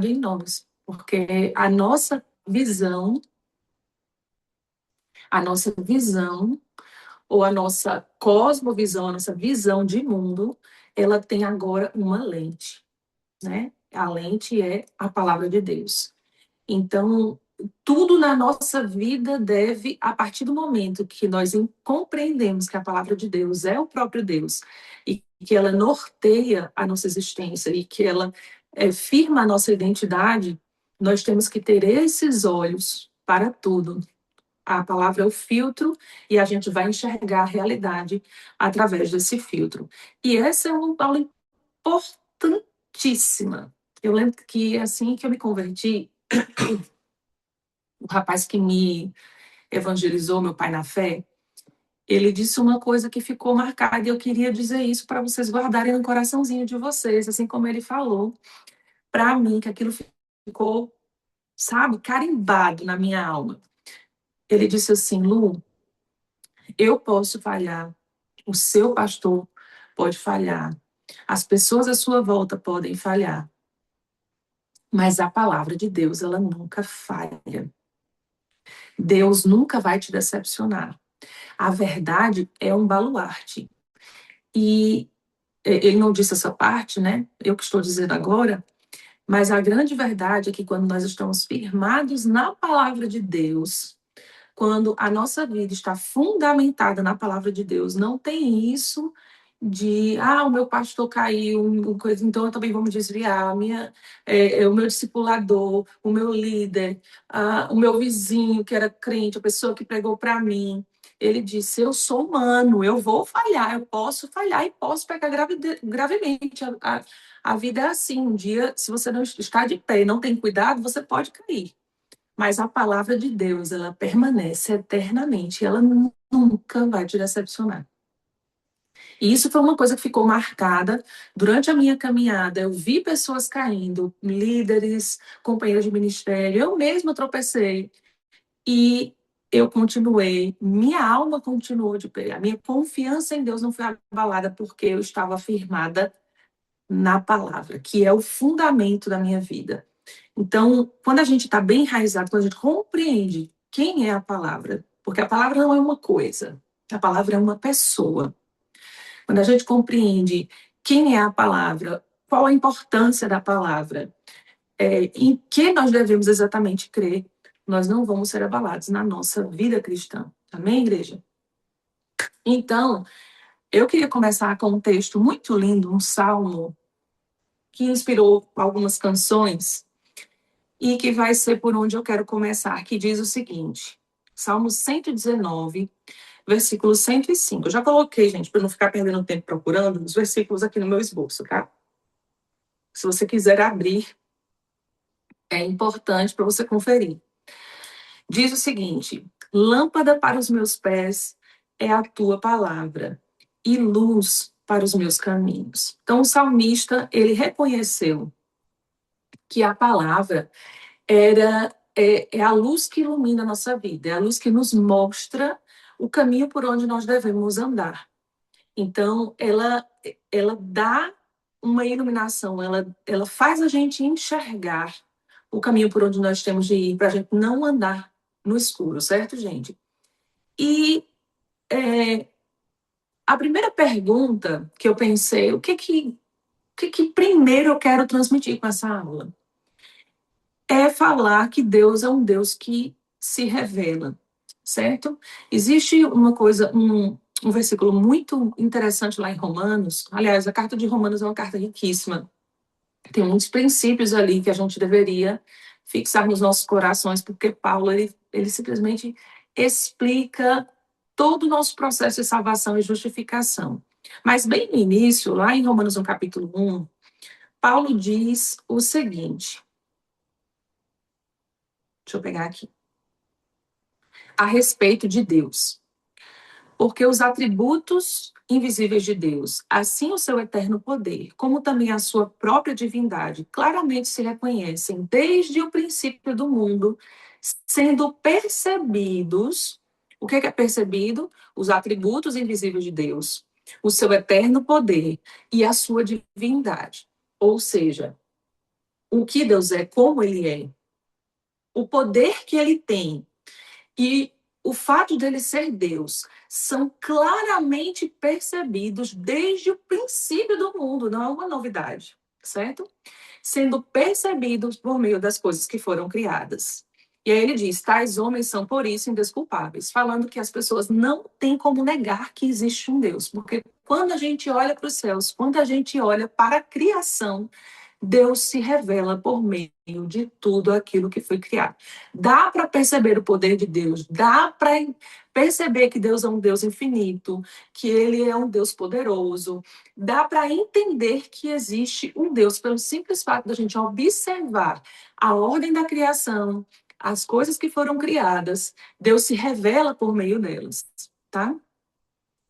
em nós, porque a nossa visão ou a nossa cosmovisão, a nossa visão de mundo, ela tem agora uma lente, né? A lente é a palavra de Deus. Então, tudo na nossa vida deve, a partir do momento que nós compreendemos que a palavra de Deus é o próprio Deus e que ela norteia a nossa existência e que ela firma a nossa identidade, nós temos que ter esses olhos para tudo. A palavra é o filtro e a gente vai enxergar a realidade através desse filtro. E essa é uma aula importantíssima. Eu lembro que assim que eu me converti, o rapaz que me evangelizou, meu pai na fé, ele disse uma coisa que ficou marcada e eu queria dizer isso para vocês guardarem no coraçãozinho de vocês, assim como ele falou para mim, que aquilo ficou, sabe, carimbado na minha alma. Ele disse assim: Lu, eu posso falhar, o seu pastor pode falhar, as pessoas à sua volta podem falhar, mas a palavra de Deus, ela nunca falha. Deus nunca vai te decepcionar. A verdade é um baluarte. E ele não disse essa parte, né? Eu que estou dizendo agora, mas a grande verdade é que quando nós estamos firmados na palavra de Deus, quando a nossa vida está fundamentada na palavra de Deus, não tem isso de, o meu pastor caiu, então eu também vou me desviar, o meu discipulador, o meu líder, o meu vizinho que era crente, a pessoa que pregou para mim. Ele disse: eu sou humano, eu vou falhar, eu posso falhar e posso pecar gravemente. A vida é assim, um dia, se você não está de pé e não tem cuidado, você pode cair. Mas a palavra de Deus, ela permanece eternamente, ela nunca vai te decepcionar. E isso foi uma coisa que ficou marcada durante a minha caminhada. Eu vi pessoas caindo, líderes, companheiros de ministério, eu mesma tropecei. E eu continuei, minha alma continuou de pé. A minha confiança em Deus não foi abalada porque eu estava firmada na palavra, que é o fundamento da minha vida. Então, quando a gente está bem enraizado, quando a gente compreende quem é a palavra, porque a palavra não é uma coisa, a palavra é uma pessoa. Quando a gente compreende quem é a palavra, qual a importância da palavra, em que nós devemos exatamente crer, nós não vamos ser abalados na nossa vida cristã. Amém, igreja? Então, eu queria começar com um texto muito lindo, um salmo, que inspirou algumas canções, e que vai ser por onde eu quero começar, que diz o seguinte, Salmo 119, versículo 105. Eu já coloquei, gente, para não ficar perdendo tempo procurando, os versículos aqui no meu esboço, tá? Se você quiser abrir, é importante para você conferir. Diz o seguinte: lâmpada para os meus pés é a tua palavra e luz para os meus caminhos. Então, o salmista, ele reconheceu que a palavra é a luz que ilumina a nossa vida, é a luz que nos mostra o caminho por onde nós devemos andar. Então, ela dá uma iluminação, ela faz a gente enxergar o caminho por onde nós temos de ir, para a gente não andar no escuro, certo, gente? E a primeira pergunta que eu pensei, o que primeiro eu quero transmitir com essa aula? É falar que Deus é um Deus que se revela, certo? Existe uma coisa, um versículo muito interessante lá em Romanos. Aliás, a carta de Romanos é uma carta riquíssima. Tem muitos princípios ali que a gente deveria fixar nos nossos corações, porque Paulo, ele simplesmente explica todo o nosso processo de salvação e justificação. Mas bem no início, lá em Romanos, no capítulo 1, Paulo diz o seguinte, deixa eu pegar aqui, a respeito de Deus. Porque os atributos invisíveis de Deus, assim o seu eterno poder, como também a sua própria divindade, claramente se reconhecem desde o princípio do mundo, sendo percebidos. O que é percebido? Os atributos invisíveis de Deus, o seu eterno poder e a sua divindade. Ou seja, o que Deus é, como ele é, o poder que ele tem e o fato dele ser Deus são claramente percebidos desde o princípio do mundo, não é uma novidade, certo? Sendo percebidos por meio das coisas que foram criadas. E aí ele diz: tais homens são por isso indesculpáveis, falando que as pessoas não têm como negar que existe um Deus, porque quando a gente olha para os céus, quando a gente olha para a criação, Deus se revela por meio de tudo aquilo que foi criado. Dá para perceber o poder de Deus, dá para perceber que Deus é um Deus infinito, que ele é um Deus poderoso, dá para entender que existe um Deus pelo simples fato da gente observar a ordem da criação, as coisas que foram criadas, Deus se revela por meio delas, tá?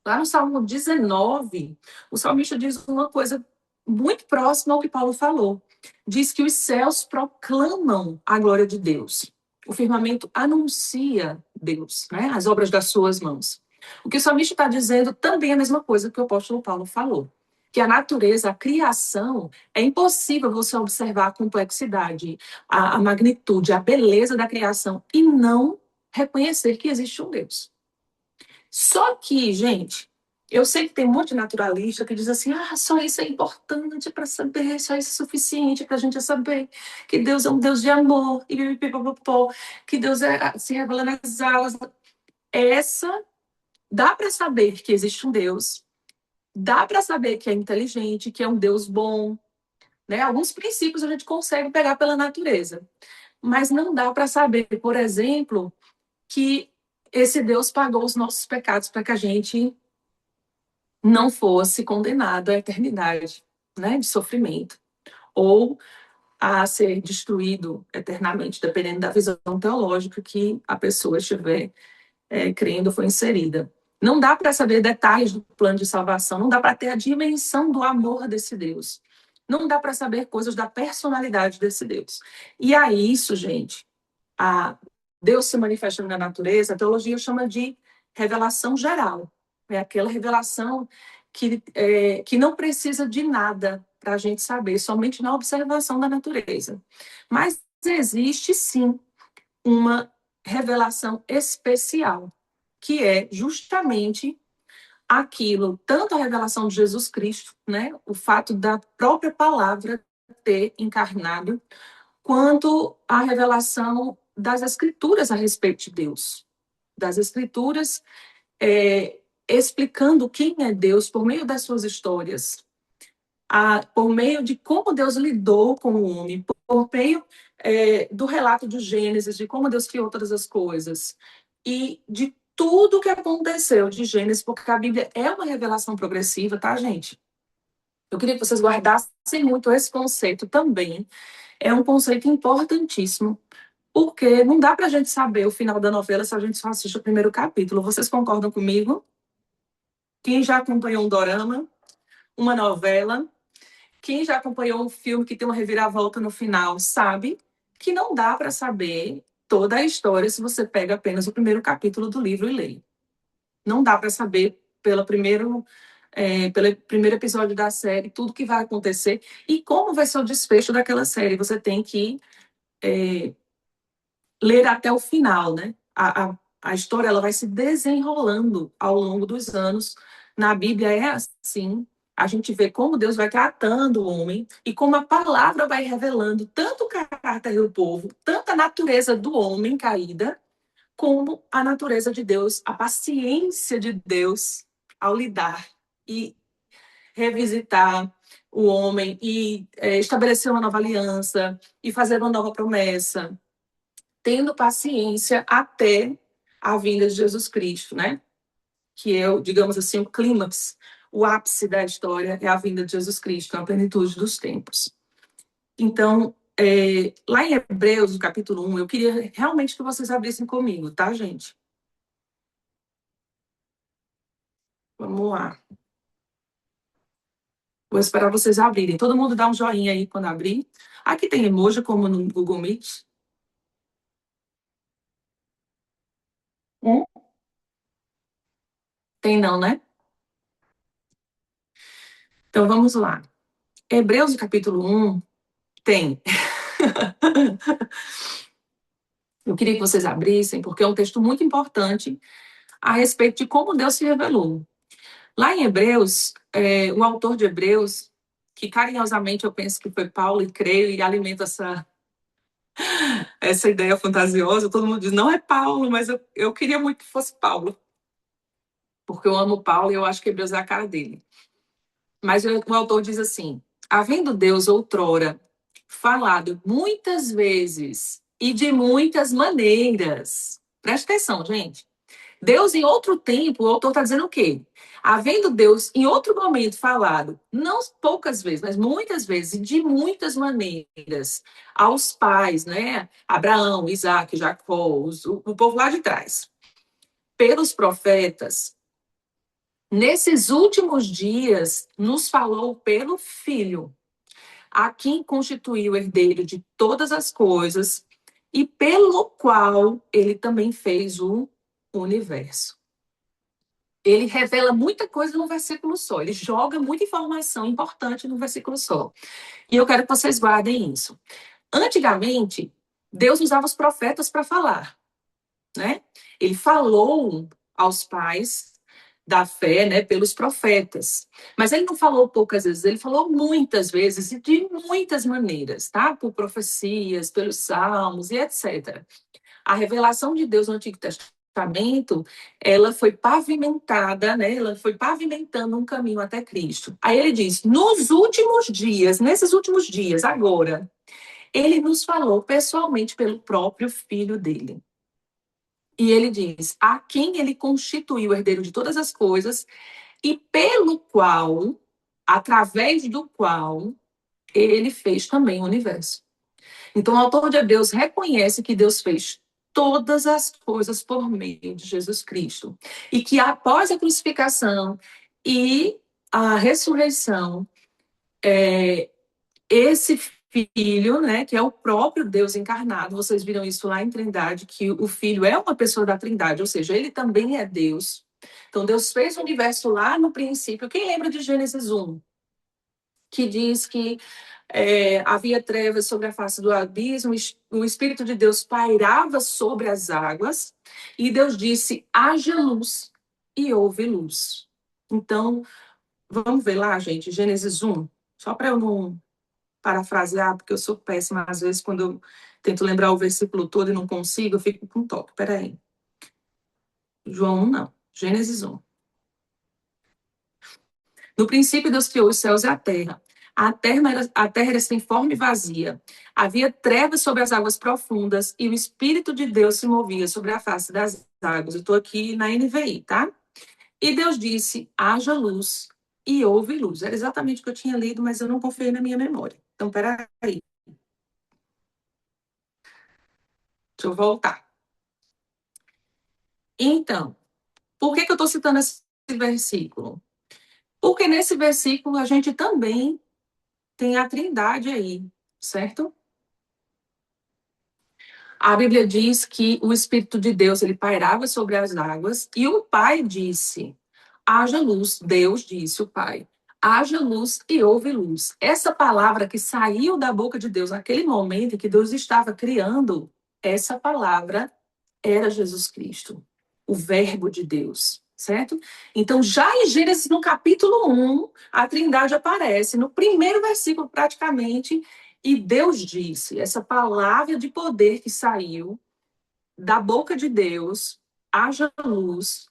Lá no Salmo 19, o salmista diz uma coisa muito próxima ao que Paulo falou. Diz que os céus proclamam a glória de Deus. O firmamento anuncia Deus, né? As obras das suas mãos. O que o salmista está dizendo também é a mesma coisa que o apóstolo Paulo falou. Que a natureza, a criação, é impossível você observar a complexidade, a magnitude, a beleza da criação e não reconhecer que existe um Deus. Só que, gente, eu sei que tem um monte de naturalista que diz assim: ah, só isso é importante para saber, só isso é suficiente para a gente saber que Deus é um Deus de amor, e que Deus se revela nas aulas. Essa dá para saber que existe um Deus, dá para saber que é inteligente, que é um Deus bom, né? Alguns princípios a gente consegue pegar pela natureza, mas não dá para saber, por exemplo, que esse Deus pagou os nossos pecados para que a gente não fosse condenado à eternidade, né, de sofrimento, ou a ser destruído eternamente, dependendo da visão teológica que a pessoa estiver crendo foi inserida. Não dá para saber detalhes do plano de salvação, não dá para ter a dimensão do amor desse Deus. Não dá para saber coisas da personalidade desse Deus. E a isso, gente, a Deus se manifestando na natureza, a teologia chama de revelação geral. É aquela revelação que não precisa de nada para a gente saber, somente na observação da natureza. Mas existe, sim, uma revelação especial, que é justamente aquilo, tanto a revelação de Jesus Cristo, né, o fato da própria palavra ter encarnado, quanto a revelação das Escrituras a respeito de Deus, das Escrituras explicando quem é Deus por meio das suas histórias, por meio de como Deus lidou com o homem, por meio do relato de Gênesis, de como Deus criou todas as coisas, e de tudo que aconteceu de Gênesis, porque a Bíblia é uma revelação progressiva, tá, gente? Eu queria que vocês guardassem muito esse conceito também. É um conceito importantíssimo, porque não dá para a gente saber o final da novela se a gente só assiste o primeiro capítulo. Vocês concordam comigo? Quem já acompanhou um dorama, uma novela, quem já acompanhou um filme que tem uma reviravolta no final, sabe que não dá para saber toda a história se você pega apenas o primeiro capítulo do livro e lê. Não dá para saber pelo primeiro episódio da série tudo que vai acontecer e como vai ser o desfecho daquela série. Você tem que ler até o final, né? A história ela vai se desenrolando ao longo dos anos. Na Bíblia é assim. A gente vê como Deus vai tratando o homem e como a palavra vai revelando tanto o caráter do povo, tanto a natureza do homem caída, como a natureza de Deus, a paciência de Deus ao lidar e revisitar o homem e estabelecer uma nova aliança e fazer uma nova promessa, tendo paciência até a vinda de Jesus Cristo, né? Que é, digamos assim, o clímax, o ápice da história é a vinda de Jesus Cristo, a plenitude dos tempos. Então, lá em Hebreus, no capítulo 1, eu queria realmente que vocês abrissem comigo, tá, gente? Vamos lá. Vou esperar vocês abrirem. Todo mundo dá um joinha aí quando abrir. Aqui tem emoji, como no Google Meet. Tem não, né? Então, vamos lá. Hebreus, capítulo 1, tem. Eu queria que vocês abrissem, porque é um texto muito importante a respeito de como Deus se revelou. Lá em Hebreus, o autor de Hebreus, que carinhosamente eu penso que foi Paulo, e creio, e alimenta essa ideia fantasiosa, todo mundo diz, não é Paulo, mas eu queria muito que fosse Paulo, porque eu amo Paulo e eu acho que Hebreus é a cara dele. Mas o autor diz assim, havendo Deus outrora falado muitas vezes e de muitas maneiras. Presta atenção, gente. Deus, em outro tempo, o autor está dizendo o quê? Havendo Deus, em outro momento, falado, não poucas vezes, mas muitas vezes, e de muitas maneiras, aos pais, né? Abraão, Isaac, Jacó, o povo lá de trás, pelos profetas, nesses últimos dias, nos falou pelo Filho, a quem constituiu o herdeiro de todas as coisas e pelo qual ele também fez o universo. Ele revela muita coisa num versículo só, ele joga muita informação importante num versículo só. E eu quero que vocês guardem isso. Antigamente, Deus usava os profetas para falar, né? Ele falou aos pais da fé, né, pelos profetas. Mas ele não falou poucas vezes, ele falou muitas vezes e de muitas maneiras, tá? Por profecias, pelos salmos e etc. A revelação de Deus no Antigo Testamento, ela foi pavimentada, né? Ela foi pavimentando um caminho até Cristo. Aí ele diz: nos últimos dias, nesses últimos dias, agora, ele nos falou pessoalmente pelo próprio Filho dele. E ele diz: a quem ele constituiu o herdeiro de todas as coisas e pelo qual, através do qual, ele fez também o universo. Então, o autor de Hebreus reconhece que Deus fez todas as coisas por meio de Jesus Cristo. E que após a crucificação e a ressurreição, esse Filho, né, que é o próprio Deus encarnado, vocês viram isso lá em Trindade, que o Filho é uma pessoa da Trindade, ou seja, ele também é Deus. Então, Deus fez o universo lá no princípio. Quem lembra de Gênesis 1? Que diz que havia trevas sobre a face do abismo, o Espírito de Deus pairava sobre as águas, e Deus disse, haja luz, e houve luz. Então, vamos ver lá, gente, Gênesis 1, só para eu não parafrasear, porque eu sou péssima, às vezes, quando eu tento lembrar o versículo todo e não consigo, eu fico com toque, peraí. João 1, não, Gênesis 1. No princípio, Deus criou os céus e a terra. A terra era sem forma e vazia. Havia trevas sobre as águas profundas e o Espírito de Deus se movia sobre a face das águas. Eu estou aqui na NVI, tá? E Deus disse, haja luz, e houve luz. Era exatamente o que eu tinha lido, mas eu não confiei na minha memória. Então, peraí. Deixa eu voltar. Então, por que eu estou citando esse versículo? Porque nesse versículo a gente também tem a Trindade aí, certo? A Bíblia diz que o Espírito de Deus ele pairava sobre as águas e o Pai disse: haja luz. Deus disse, o Pai, haja luz e houve luz. Essa palavra que saiu da boca de Deus naquele momento em que Deus estava criando, essa palavra era Jesus Cristo, o Verbo de Deus, certo? Então, já em Gênesis, no capítulo 1, a Trindade aparece, no primeiro versículo praticamente, e Deus disse, essa palavra de poder que saiu da boca de Deus, haja luz,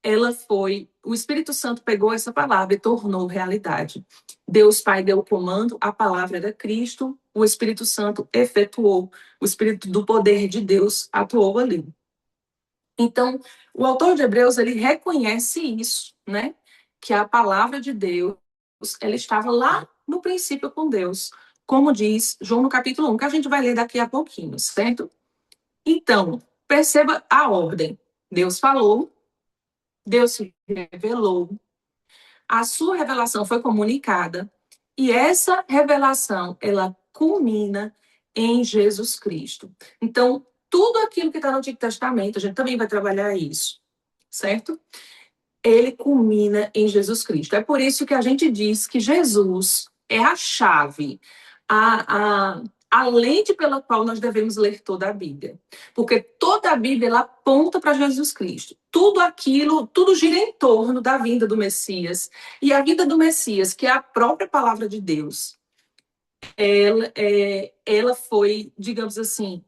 ela foi, o Espírito Santo pegou essa palavra e tornou realidade. Deus Pai deu o comando, a palavra era Cristo, o Espírito Santo efetuou, o Espírito do poder de Deus atuou ali. Então, o autor de Hebreus, ele reconhece isso, né? Que a palavra de Deus, ela estava lá no princípio com Deus, como diz João no capítulo 1, que a gente vai ler daqui a pouquinho, certo? Então, perceba a ordem. Deus falou, Deus se revelou, a sua revelação foi comunicada, e essa revelação, ela culmina em Jesus Cristo. Então, tudo aquilo que está no Antigo Testamento, a gente também vai trabalhar isso, certo? Ele culmina em Jesus Cristo. É por isso que a gente diz que Jesus é a chave, a, a lente pela qual nós devemos ler toda a Bíblia. Porque toda a Bíblia ela aponta para Jesus Cristo. Tudo gira em torno da vinda do Messias. E a vinda do Messias, que é a própria palavra de Deus, ela foi, digamos assim,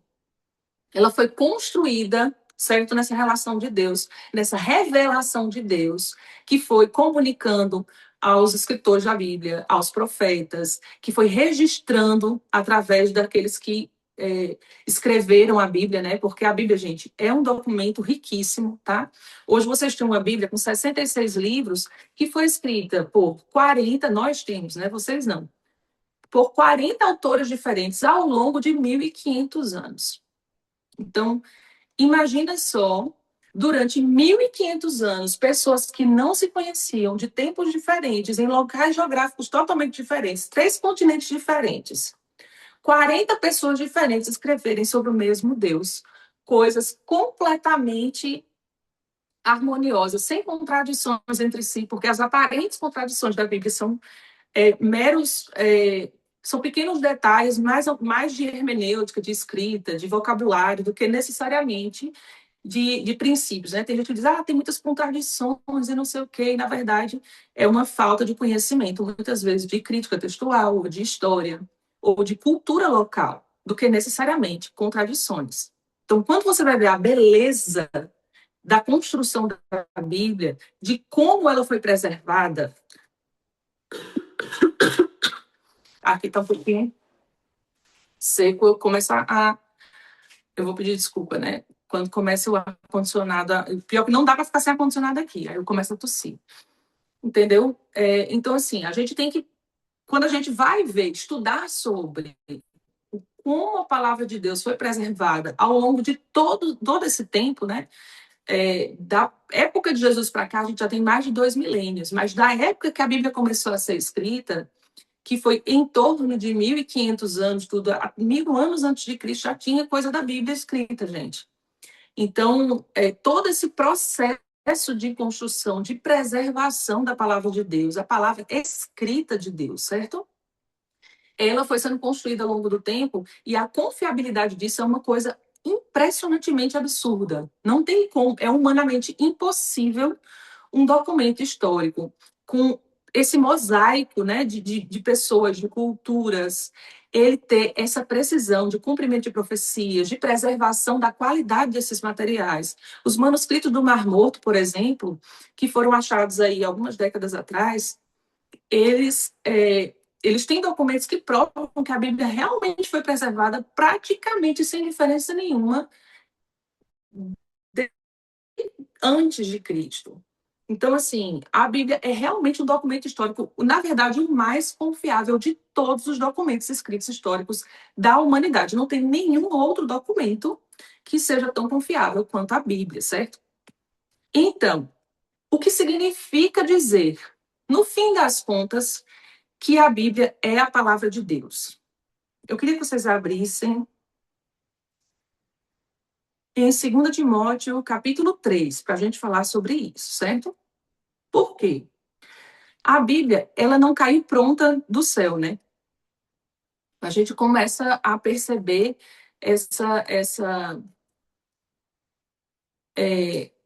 ela foi construída, certo, nessa relação de Deus, nessa revelação de Deus, que foi comunicando aos escritores da Bíblia, aos profetas, que foi registrando através daqueles que escreveram a Bíblia, né? Porque a Bíblia, gente, é um documento riquíssimo, tá? Hoje vocês têm uma Bíblia com 66 livros que foi escrita por 40, nós temos, né? Vocês não. Por 40 autores diferentes ao longo de 1.500 anos. Então, imagina só, durante 1.500 anos, pessoas que não se conheciam, de tempos diferentes, em locais geográficos totalmente diferentes, 3 continentes diferentes, 40 pessoas diferentes escreverem sobre o mesmo Deus, coisas completamente harmoniosas, sem contradições entre si, porque as aparentes contradições da Bíblia são meros... são pequenos detalhes, mais de hermenêutica, de escrita, de vocabulário, do que necessariamente de princípios, né? Tem gente que diz, tem muitas contradições e não sei o quê, e na verdade é uma falta de conhecimento, muitas vezes, de crítica textual, ou de história, ou de cultura local, do que necessariamente contradições. Então, quando você vai ver a beleza da construção da Bíblia, de como ela foi preservada, aqui está um pouquinho seco, eu vou pedir desculpa, né? Quando começa o ar-condicionado, pior que não dá para ficar sem ar-condicionado aqui, aí eu começo a tossir. Entendeu? Então, assim, a gente tem que, quando a gente vai ver, estudar sobre como a palavra de Deus foi preservada ao longo de todo esse tempo, né? Da época de Jesus para cá, a gente já tem mais de 2 milênios, mas da época que a Bíblia começou a ser escrita, que foi em torno de 1.500 anos, tudo, 1.000 anos antes de Cristo, já tinha coisa da Bíblia escrita, gente. Então, todo esse processo de construção, de preservação da palavra de Deus, a palavra escrita de Deus, certo? Ela foi sendo construída ao longo do tempo e a confiabilidade disso é uma coisa impressionantemente absurda. Não tem como, é humanamente impossível um documento histórico com esse mosaico, né, de pessoas, de culturas, ele ter essa precisão de cumprimento de profecias, de preservação da qualidade desses materiais. Os manuscritos do Mar Morto, por exemplo, que foram achados aí algumas décadas atrás, eles têm documentos que provam que a Bíblia realmente foi preservada praticamente sem diferença nenhuma antes de Cristo. Então, assim, a Bíblia é realmente um documento histórico, na verdade, o mais confiável de todos os documentos escritos históricos da humanidade. Não tem nenhum outro documento que seja tão confiável quanto a Bíblia, certo? Então, o que significa dizer, no fim das contas, que a Bíblia é a palavra de Deus? Eu queria que vocês abrissem em 2 Timóteo, capítulo 3, para a gente falar sobre isso, certo? Por quê? A Bíblia, ela não caiu pronta do céu, né? A gente começa a perceber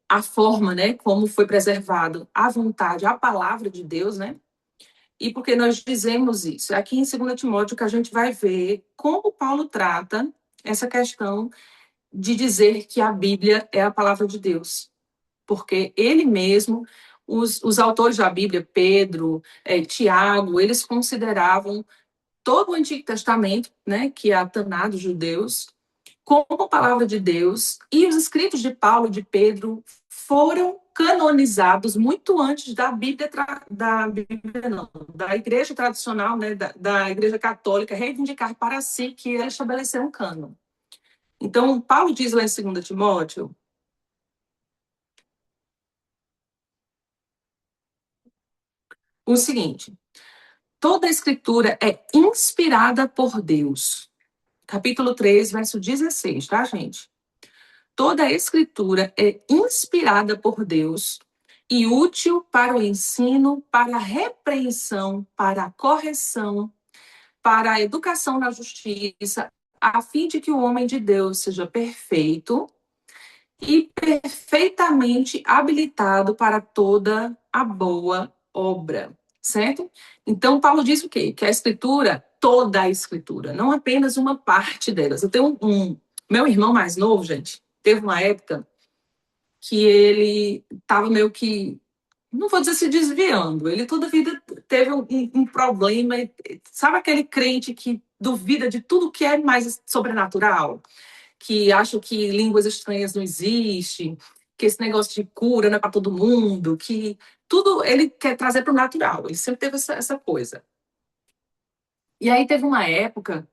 a forma, né, como foi preservado a vontade, a palavra de Deus, né? E por que nós dizemos isso? Aqui em 2 Timóteo que a gente vai ver como Paulo trata essa questão de dizer que a Bíblia é a palavra de Deus. Porque ele mesmo, os autores da Bíblia, Pedro, Tiago, eles consideravam todo o Antigo Testamento, né, que é a Taná dos judeus, como palavra de Deus, e os escritos de Paulo e de Pedro foram canonizados muito antes da Bíblia, da igreja tradicional, né, da igreja católica, reivindicar para si que ele estabeleceu um cânon. Então, Paulo diz lá em 2 Timóteo, o seguinte: toda a escritura é inspirada por Deus. Capítulo 3, verso 16, tá, gente? Toda a escritura é inspirada por Deus e útil para o ensino, para a repreensão, para a correção, para a educação na justiça, a fim de que o homem de Deus seja perfeito e perfeitamente habilitado para toda a boa obra, certo? Então, Paulo diz o quê? Que a Escritura, toda a Escritura, não apenas uma parte delas. Eu tenho meu irmão mais novo, gente, teve uma época que ele estava meio que, não vou dizer se desviando, ele toda a vida teve um problema, sabe aquele crente que duvida de tudo que é mais sobrenatural? Que acha que línguas estranhas não existem, que esse negócio de cura não é para todo mundo, que tudo ele quer trazer para o natural. Ele sempre teve essa coisa. E aí teve uma época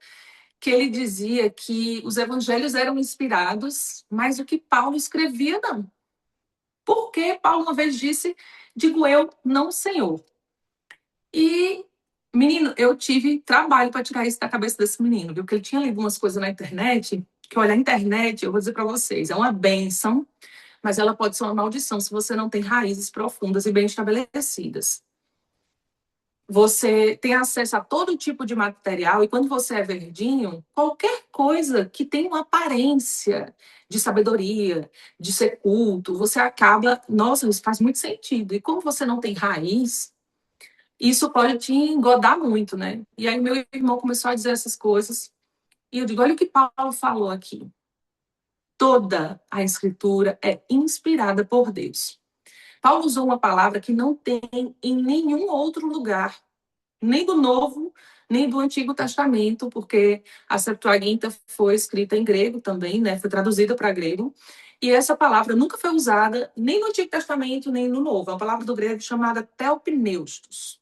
que ele dizia que os evangelhos eram inspirados, mas o que Paulo escrevia não. Porque Paulo uma vez disse, digo eu, não, Senhor. E, menino, eu tive trabalho para tirar isso da cabeça desse menino, viu? Porque ele tinha lido umas coisas na internet, que olha, a internet, eu vou dizer para vocês, é uma bênção, mas ela pode ser uma maldição se você não tem raízes profundas e bem estabelecidas. Você tem acesso a todo tipo de material, e quando você é verdinho, qualquer coisa que tenha uma aparência de sabedoria, de ser culto, você acaba, nossa, isso faz muito sentido. E como você não tem raiz, isso pode te engodar muito, né? E aí meu irmão começou a dizer essas coisas, e eu digo, olha o que Paulo falou aqui. Toda a Escritura é inspirada por Deus. Paulo usou uma palavra que não tem em nenhum outro lugar, nem do Novo, nem do Antigo Testamento, porque a Septuaginta foi escrita em grego também, né? Foi traduzida para grego. E essa palavra nunca foi usada nem no Antigo Testamento, nem no Novo. É uma palavra do grego chamada theopneustos,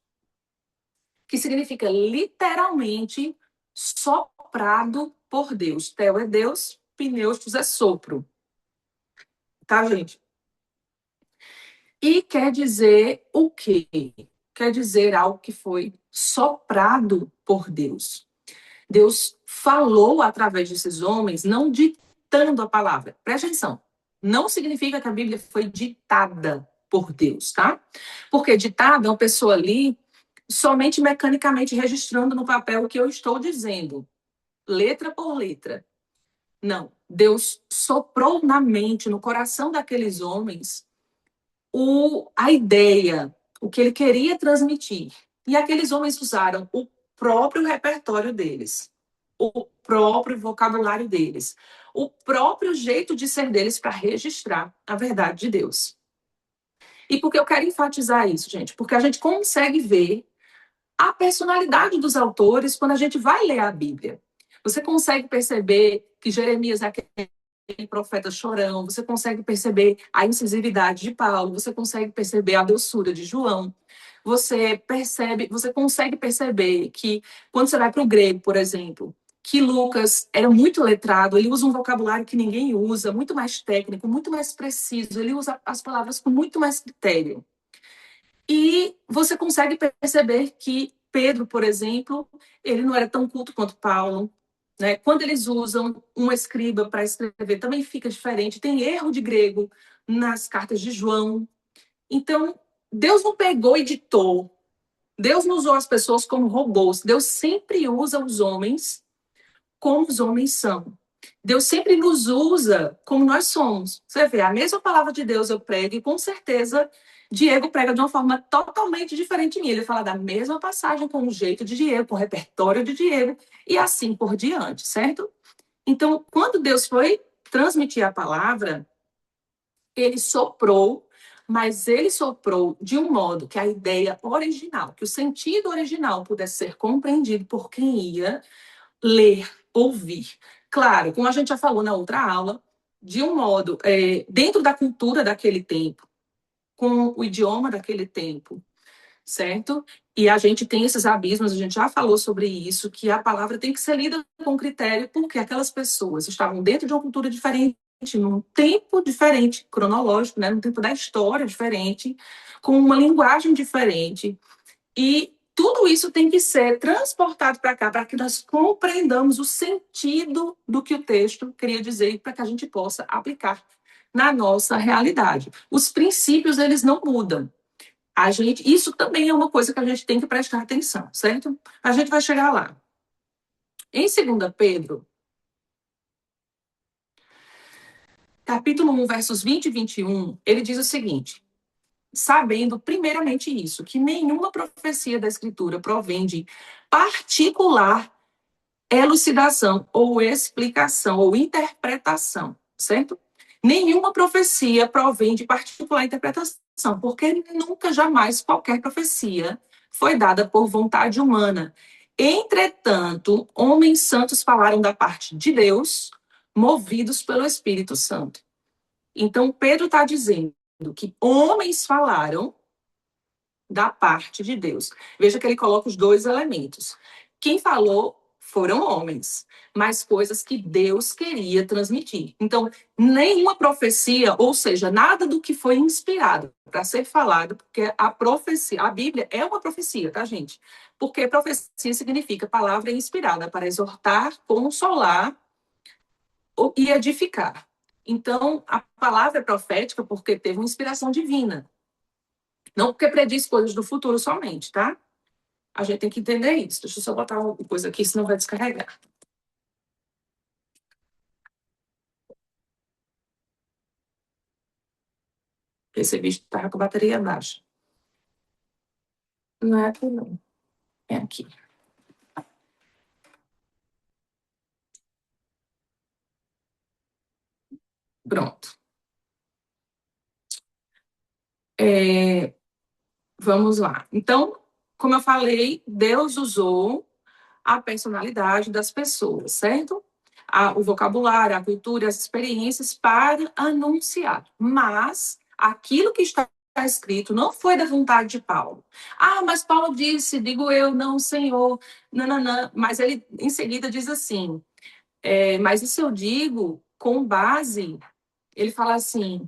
que significa literalmente soprado por Deus. Theo é Deus, pneustos é sopro. Tá, gente? E quer dizer o quê? Quer dizer algo que foi soprado por Deus. Deus falou através desses homens, não ditando a palavra. Presta atenção. Não significa que a Bíblia foi ditada por Deus, tá? Porque ditada é uma pessoa ali somente mecanicamente registrando no papel o que eu estou dizendo, letra por letra. Não. Deus soprou na mente, no coração daqueles homens, a ideia, o que ele queria transmitir. E aqueles homens usaram o próprio repertório deles, o próprio vocabulário deles, o próprio jeito de ser deles para registrar a verdade de Deus. E por que eu quero enfatizar isso, gente? Porque a gente consegue ver a personalidade dos autores quando a gente vai ler a Bíblia. Você consegue perceber que Jeremias é aquele profeta chorão, você consegue perceber a incisividade de Paulo, você consegue perceber a doçura de João, você consegue perceber que quando você vai para o grego, por exemplo, que Lucas era muito letrado, ele usa um vocabulário que ninguém usa, muito mais técnico, muito mais preciso, ele usa as palavras com muito mais critério. E você consegue perceber que Pedro, por exemplo, ele não era tão culto quanto Paulo. Né? Quando eles usam um escriba para escrever, também fica diferente. Tem erro de grego nas cartas de João. Então, Deus não pegou e ditou. Deus não usou as pessoas como robôs. Deus sempre usa os homens como os homens são. Deus sempre nos usa como nós somos. Você vê, a mesma palavra de Deus eu prego e com certeza Diego prega de uma forma totalmente diferente de mim. Ele fala da mesma passagem com o jeito de Diego, com o repertório de Diego e assim por diante, certo? Então, quando Deus foi transmitir a palavra, ele soprou, mas ele soprou de um modo que a ideia original, que o sentido original pudesse ser compreendido por quem ia ler, ouvir. Claro, como a gente já falou na outra aula, de um modo, dentro da cultura daquele tempo, com o idioma daquele tempo, certo? E a gente tem esses abismos, a gente já falou sobre isso, que a palavra tem que ser lida com critério, porque aquelas pessoas estavam dentro de uma cultura diferente, num tempo diferente, cronológico, né? Num tempo da história diferente, com uma linguagem diferente. E tudo isso tem que ser transportado para cá, para que nós compreendamos o sentido do que o texto queria dizer e para que a gente possa aplicar na nossa realidade. Os princípios, eles não mudam. Isso também é uma coisa que a gente tem que prestar atenção, certo? A gente vai chegar lá. Em 2 Pedro, capítulo 1, versos 20 e 21, ele diz o seguinte: sabendo primeiramente isso, que nenhuma profecia da Escritura provém de particular elucidação ou explicação ou interpretação, certo? Nenhuma profecia provém de particular interpretação, porque nunca, jamais, qualquer profecia foi dada por vontade humana. Entretanto, homens santos falaram da parte de Deus, movidos pelo Espírito Santo. Então, Pedro está dizendo que homens falaram da parte de Deus. Veja que ele coloca os dois elementos. Quem falou foram homens, mas coisas que Deus queria transmitir. Então, nenhuma profecia, ou seja, nada do que foi inspirado para ser falado, porque a profecia, a Bíblia é uma profecia, tá, gente? Porque profecia significa palavra inspirada para exortar, consolar e edificar. Então, a palavra é profética porque teve uma inspiração divina. Não porque prediz coisas do futuro somente, tá? A gente tem que entender isso. Deixa eu só botar uma coisa aqui, senão vai descarregar. Esse bicho tá com a bateria baixa. Não é aqui, não. É aqui. Pronto. Vamos lá. Então, como eu falei, Deus usou a personalidade das pessoas, certo? O vocabulário, a cultura, as experiências para anunciar. Mas aquilo que está escrito não foi da vontade de Paulo. Ah, mas Paulo disse, digo eu, não, Senhor, não. Mas ele em seguida diz assim, mas isso eu digo com base, ele fala assim,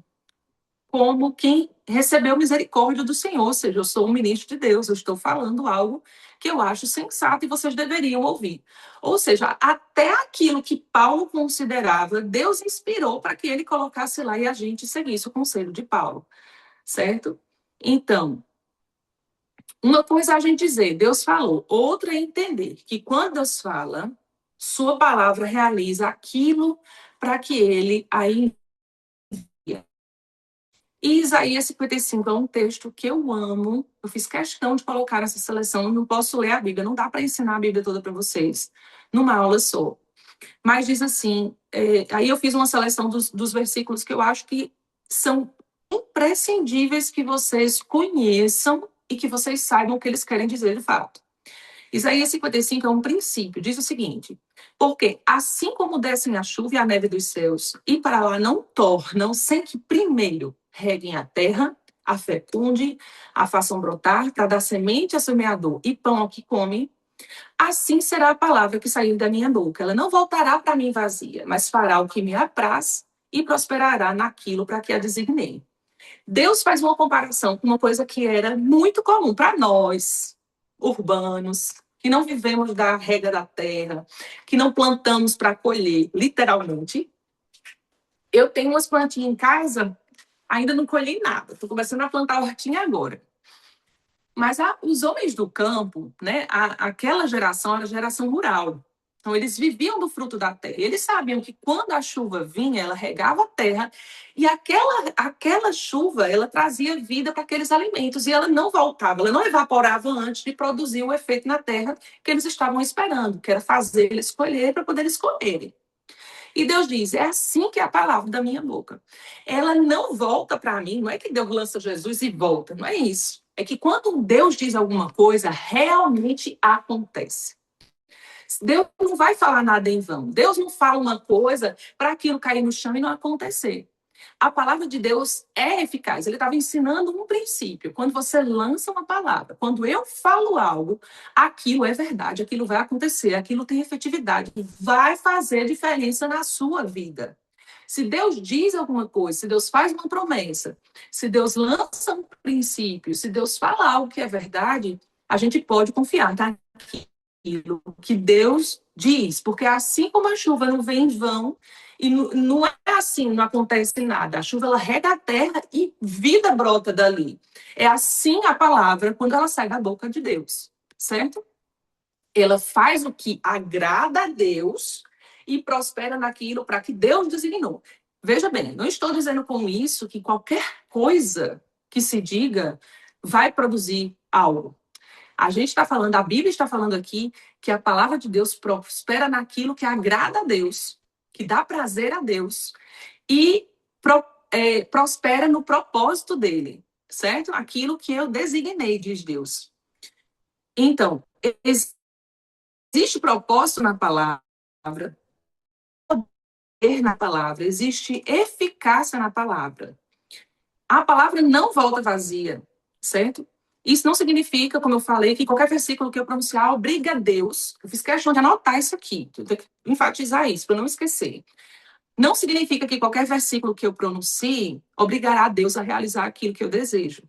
como quem recebeu misericórdia do Senhor, ou seja, eu sou um ministro de Deus, eu estou falando algo que eu acho sensato e vocês deveriam ouvir. Ou seja, até aquilo que Paulo considerava, Deus inspirou para que ele colocasse lá e a gente seguisse o conselho de Paulo, certo? Então, uma coisa é a gente dizer, Deus falou, outra é entender que quando Deus fala, sua palavra realiza aquilo para que ele aí. E Isaías 55 é um texto que eu amo. Eu fiz questão de colocar essa seleção. Eu não posso ler a Bíblia, não dá para ensinar a Bíblia toda para vocês numa aula só. Mas diz assim: aí eu fiz uma seleção dos versículos que eu acho que são imprescindíveis que vocês conheçam e que vocês saibam o que eles querem dizer de fato. Isaías 55 é um princípio, diz o seguinte: porque assim como descem a chuva e a neve dos céus, e para lá não tornam, sem que primeiro reguem a terra, a fecunde, a façam brotar, para dar semente ao semeador e pão ao que come, assim será a palavra que sair da minha boca. Ela não voltará para mim vazia, mas fará o que me apraz e prosperará naquilo para que a designei. Deus faz uma comparação com uma coisa que era muito comum para nós, urbanos, que não vivemos da rega da terra, que não plantamos para colher, literalmente. Eu tenho umas plantinhas em casa, ainda não colhi nada, estou começando a plantar hortinha agora. Mas os homens do campo, né, aquela geração era a geração rural. Então, eles viviam do fruto da terra. Eles sabiam que quando a chuva vinha, ela regava a terra e aquela chuva, ela trazia vida para aqueles alimentos e ela não voltava, ela não evaporava antes de produzir o efeito na terra que eles estavam esperando, que era fazer eles colher para poder eles comerem. E Deus diz, é assim que é a palavra da minha boca. Ela não volta para mim, não é que Deus lança Jesus e volta, não é isso. É que quando Deus diz alguma coisa, realmente acontece. Deus não vai falar nada em vão. Deus não fala uma coisa para aquilo cair no chão e não acontecer. A palavra de Deus é eficaz. Ele estava ensinando um princípio. Quando você lança uma palavra, quando eu falo algo, aquilo é verdade, aquilo vai acontecer, aquilo tem efetividade, vai fazer diferença na sua vida. Se Deus diz alguma coisa, se Deus faz uma promessa, se Deus lança um princípio, se Deus fala algo que é verdade, a gente pode confiar naquilo que Deus diz, porque assim como a chuva não vem em vão, e não é assim, não acontece nada. A chuva, ela rega a terra e vida brota dali. É assim a palavra quando ela sai da boca de Deus, certo? Ela faz o que agrada a Deus e prospera naquilo para que Deus designou. Veja bem, não estou dizendo com isso que qualquer coisa que se diga vai produzir algo. A gente está falando, a Bíblia está falando aqui que a palavra de Deus prospera naquilo que agrada a Deus, que dá prazer a Deus e prospera no propósito dele, certo? Aquilo que eu designei, diz Deus. Então, existe propósito na palavra, poder na palavra, existe eficácia na palavra. A palavra não volta vazia, certo? Isso não significa, como eu falei, que qualquer versículo que eu pronunciar obriga Deus. Eu fiz questão de anotar isso aqui, eu tenho que enfatizar isso, para não esquecer. Não significa que qualquer versículo que eu pronuncie obrigará Deus a realizar aquilo que eu desejo.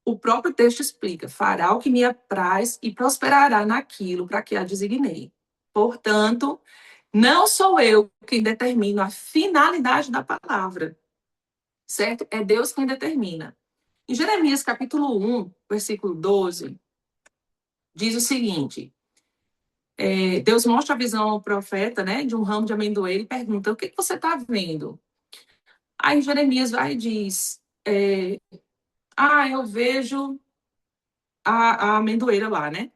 O próprio texto explica: fará o que me apraz e prosperará naquilo para que a designei. Portanto, não sou eu quem determino a finalidade da palavra, certo? É Deus quem determina. Em Jeremias capítulo 1, versículo 12, diz o seguinte: Deus mostra a visão ao profeta, né, de um ramo de amendoeira e pergunta: o que você está vendo? Aí Jeremias vai e diz: eu vejo a amendoeira lá, né?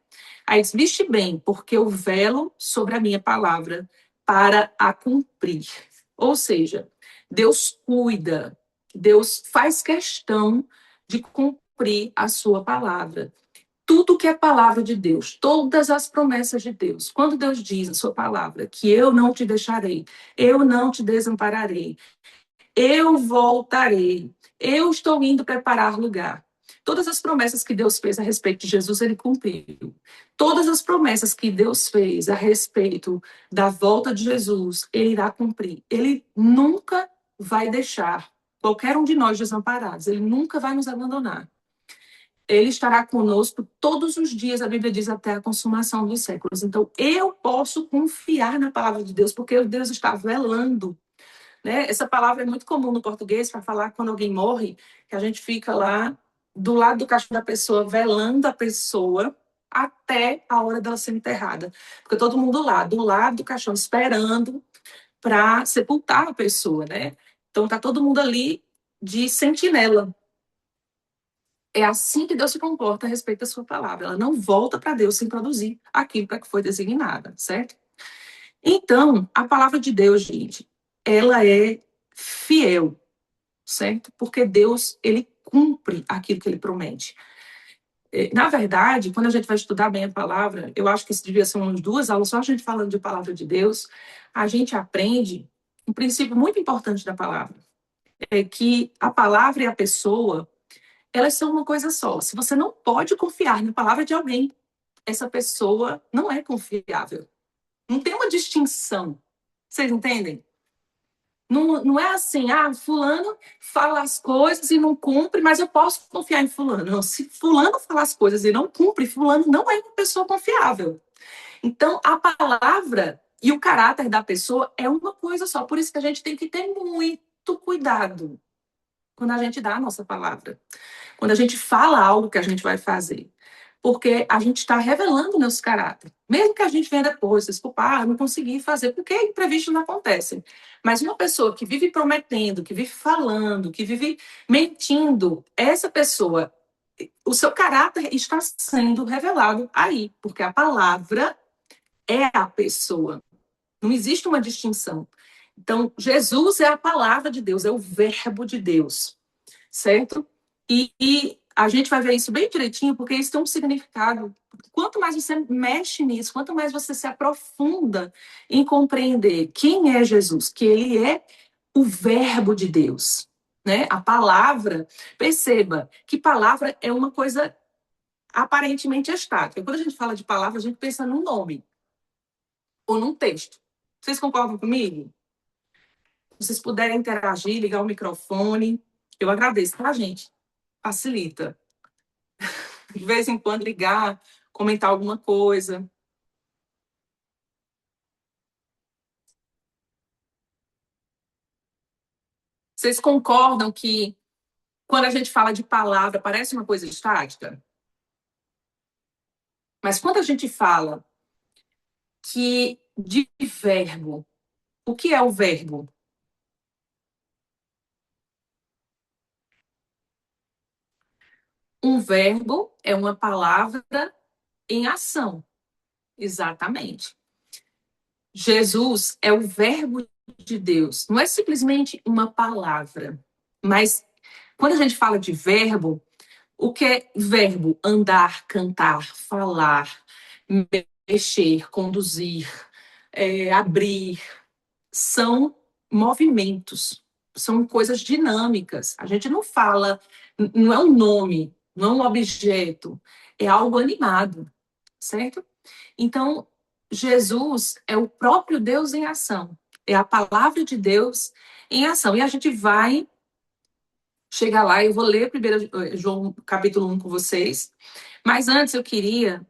Aí diz: viste bem, porque eu velo sobre a minha palavra para a cumprir. Ou seja, Deus cuida, Deus faz questão de cumprir a sua palavra. Tudo que é palavra de Deus, todas as promessas de Deus, quando Deus diz a sua palavra, que eu não te deixarei, eu não te desampararei, eu voltarei, eu estou indo preparar lugar. Todas as promessas que Deus fez a respeito de Jesus, ele cumpriu. Todas as promessas que Deus fez a respeito da volta de Jesus, ele irá cumprir. Ele nunca vai deixar qualquer um de nós desamparados. Ele nunca vai nos abandonar. Ele estará conosco todos os dias, a Bíblia diz, até a consumação dos séculos. Então, eu posso confiar na palavra de Deus, porque Deus está velando, né? Essa palavra é muito comum no português para falar quando alguém morre, que a gente fica lá do lado do caixão da pessoa, velando a pessoa até a hora dela ser enterrada. Porque todo mundo lá, do lado do caixão, esperando para sepultar a pessoa, né? Então tá todo mundo ali de sentinela. É assim que Deus se comporta a respeito da sua palavra. Ela não volta para Deus sem produzir aquilo para que foi designada, certo? Então, a palavra de Deus, gente, ela é fiel, certo? Porque Deus, ele cumpre aquilo que ele promete. Na verdade, quando a gente vai estudar bem a palavra, eu acho que isso devia ser umas 2 aulas, só a gente falando de palavra de Deus, a gente aprende um princípio muito importante da palavra. É que a palavra e a pessoa, elas são uma coisa só. Se você não pode confiar na palavra de alguém, essa pessoa não é confiável. Não tem uma distinção. Vocês entendem? Não, não é assim, fulano fala as coisas e não cumpre, mas eu posso confiar em fulano. Não, se fulano fala as coisas e não cumpre, fulano não é uma pessoa confiável. Então, a palavra e o caráter da pessoa é uma coisa só. Por isso que a gente tem que ter muito cuidado quando a gente dá a nossa palavra. Quando a gente fala algo que a gente vai fazer. Porque a gente está revelando o nosso caráter. Mesmo que a gente venha depois, desculpar, não consegui fazer, porque imprevistos não acontecem. Mas uma pessoa que vive prometendo, que vive falando, que vive mentindo, essa pessoa, o seu caráter está sendo revelado aí, porque a palavra é a pessoa. Não existe uma distinção. Então, Jesus é a palavra de Deus, é o verbo de Deus, certo? E a gente vai ver isso bem direitinho, porque isso tem um significado. Quanto mais você mexe nisso, quanto mais você se aprofunda em compreender quem é Jesus, que ele é o verbo de Deus, né? A palavra, perceba que palavra é uma coisa aparentemente estática. Quando a gente fala de palavra, a gente pensa num nome ou num texto. Vocês concordam comigo? Se vocês puderem interagir, ligar o microfone, eu agradeço, tá, gente? Facilita. De vez em quando ligar, comentar alguma coisa. Vocês concordam que quando a gente fala de palavra parece uma coisa estática? Mas quando a gente fala que de verbo. O que é o verbo? Um verbo é uma palavra em ação. Exatamente. Jesus é o verbo de Deus. Não é simplesmente uma palavra. Mas quando a gente fala de verbo, o que é verbo? Andar, cantar, falar, mexer, conduzir, abrir. São movimentos, são coisas dinâmicas. A gente não fala, não é um nome, não é um objeto, é algo animado, certo? Então, Jesus é o próprio Deus em ação, é a palavra de Deus em ação. E a gente vai chegar lá, eu vou ler primeiro João capítulo 1 com vocês, mas antes eu queria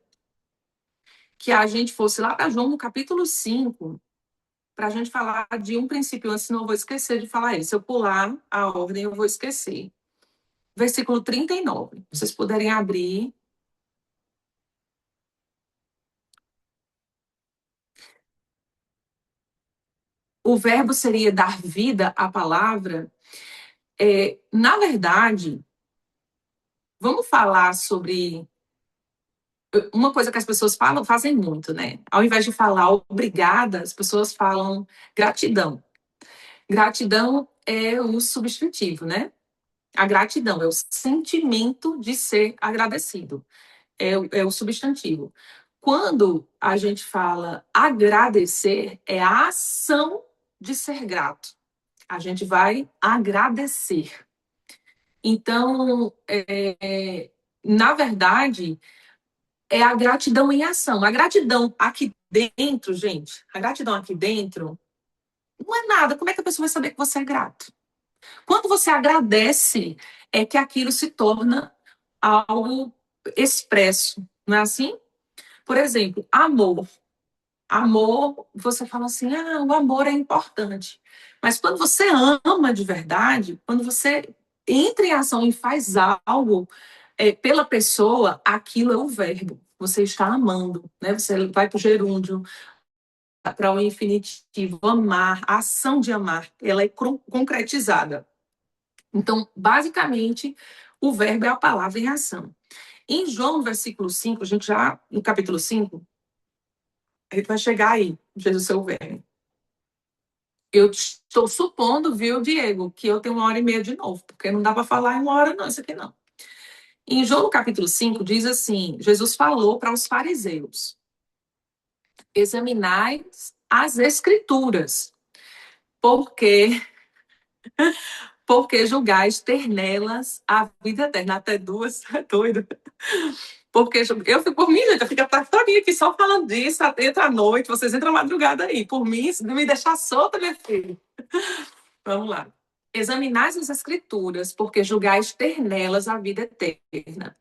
que a gente fosse lá para João no capítulo 5, para a gente falar de um princípio antes, senão eu vou esquecer de falar ele. Se eu pular a ordem, eu vou esquecer. Versículo 39. Se vocês puderem abrir. O verbo seria dar vida à palavra. Na verdade, vamos falar sobre uma coisa que as pessoas falam, fazem muito, né? Ao invés de falar obrigada, as pessoas falam gratidão. Gratidão é o substantivo, né? A gratidão é o sentimento de ser agradecido. É o substantivo. Quando a gente fala agradecer, é a ação de ser grato. A gente vai agradecer. Então, na verdade, é a gratidão em ação. A gratidão aqui dentro, gente, a gratidão aqui dentro não é nada. Como é que a pessoa vai saber que você é grato? Quando você agradece, é que aquilo se torna algo expresso, não é assim? Por exemplo, amor. Amor, você fala assim, o amor é importante. Mas quando você ama de verdade, quando você entra em ação e faz algo pela pessoa, aquilo é o verbo. Você está amando, né? Você vai para o gerúndio, para o infinitivo, amar, a ação de amar, ela é concretizada. Então, basicamente, o verbo é a palavra em ação. Em João, no versículo 5, a gente já, no capítulo 5, a gente vai chegar aí, Jesus seu verbo. Eu estou supondo, viu, Diego, que eu tenho 1h30 de novo, porque não dá para falar em 1 hora, não, isso aqui não. Em João, no capítulo 5, diz assim: Jesus falou para os fariseus: examinai as escrituras, porque julgais ter nelas a vida eterna. Até duas, é doido. Porque eu fico por mim, gente, eu fico a todinha aqui só falando disso, entra à noite, vocês entram à madrugada aí. Por mim, se não me deixar solta, minha filha. Vamos lá. Examinais as escrituras, porque julgais ter nelas a vida eterna.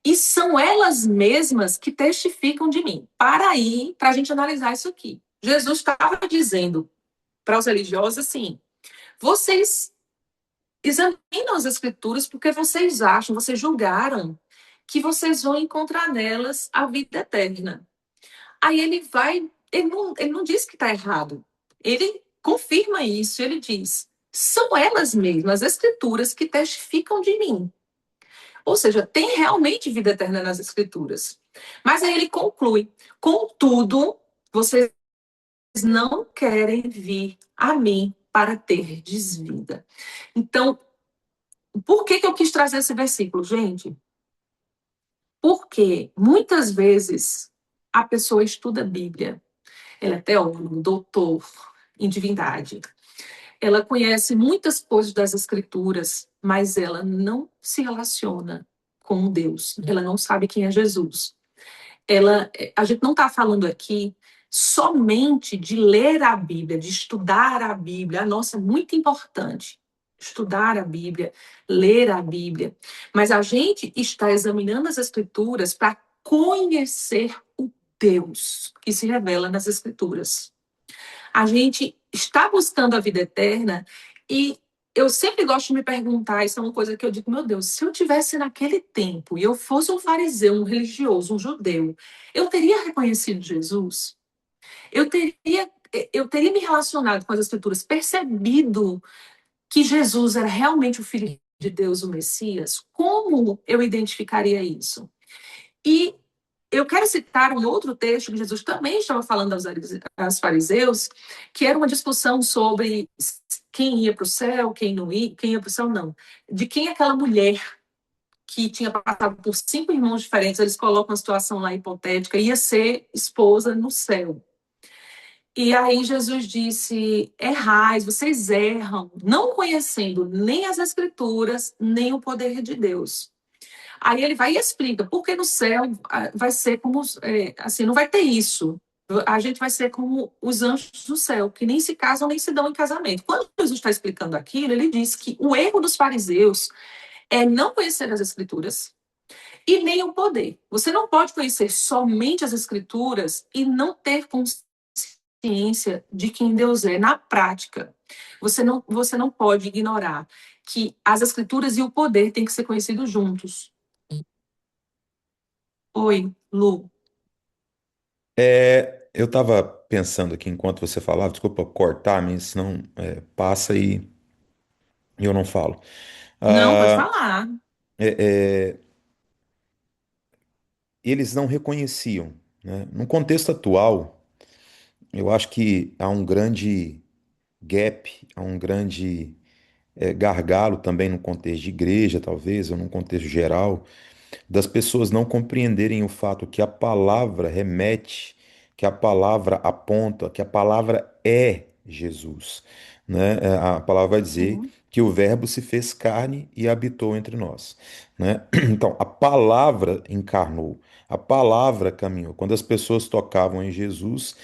E são elas mesmas que testificam de mim. Para aí, para a gente analisar isso aqui. Jesus estava dizendo para os religiosos assim: vocês examinam as escrituras porque vocês acham, vocês julgaram que vocês vão encontrar nelas a vida eterna. Aí ele não diz que está errado. Ele confirma isso, ele diz: são elas mesmas, as escrituras, que testificam de mim. Ou seja, tem realmente vida eterna nas escrituras. Mas aí ele conclui: contudo, vocês não querem vir a mim para ter vida. Então, por que eu quis trazer esse versículo, gente? Porque muitas vezes a pessoa estuda a Bíblia, ela é teólogo, doutor em divindade, ela conhece muitas coisas das escrituras, mas ela não se relaciona com Deus, ela não sabe quem é Jesus. A gente não está falando aqui somente de ler a Bíblia, de estudar a Bíblia. Nossa, muito importante estudar a Bíblia, ler a Bíblia. Mas a gente está examinando as Escrituras para conhecer o Deus que se revela nas Escrituras. A gente está buscando a vida eterna e eu sempre gosto de me perguntar, isso é uma coisa que eu digo, meu Deus, se eu tivesse naquele tempo e eu fosse um fariseu, um religioso, um judeu, eu teria reconhecido Jesus? eu teria, eu teria me relacionado com as Escrituras, percebido que Jesus era realmente o Filho de Deus, o Messias, como eu identificaria isso? E eu quero citar um outro texto que Jesus também estava falando aos fariseus, que era uma discussão sobre quem ia para o céu, quem não ia, quem ia para o céu não, de quem aquela mulher que tinha passado por 5 irmãos diferentes, eles colocam uma situação lá hipotética, ia ser esposa no céu. E aí Jesus disse: errais, vocês erram, não conhecendo nem as Escrituras, nem o poder de Deus. Aí ele vai e explica, porque no céu vai ser como, assim, não vai ter isso. A gente vai ser como os anjos do céu, que nem se casam nem se dão em casamento. Quando Jesus está explicando aquilo, ele diz que o erro dos fariseus é não conhecer as Escrituras e nem o poder. Você não pode conhecer somente as Escrituras e não ter consciência de quem Deus é na prática. Você não pode ignorar que as Escrituras e o poder têm que ser conhecidos juntos. Oi, Lu. Eu estava pensando aqui enquanto você falava, desculpa cortar, mas senão passa e eu não falo. Não, pode Ah, falar. eles não reconheciam, né? No contexto atual, eu acho que há um grande gap, há um grande gargalo também no contexto de igreja, talvez, ou num contexto geral, das pessoas não compreenderem o fato que a palavra remete, que a palavra aponta, que a palavra é Jesus, né? A palavra vai dizer Sim, que o Verbo se fez carne e habitou entre nós, né? Então, a palavra encarnou, a palavra caminhou. Quando as pessoas tocavam em Jesus,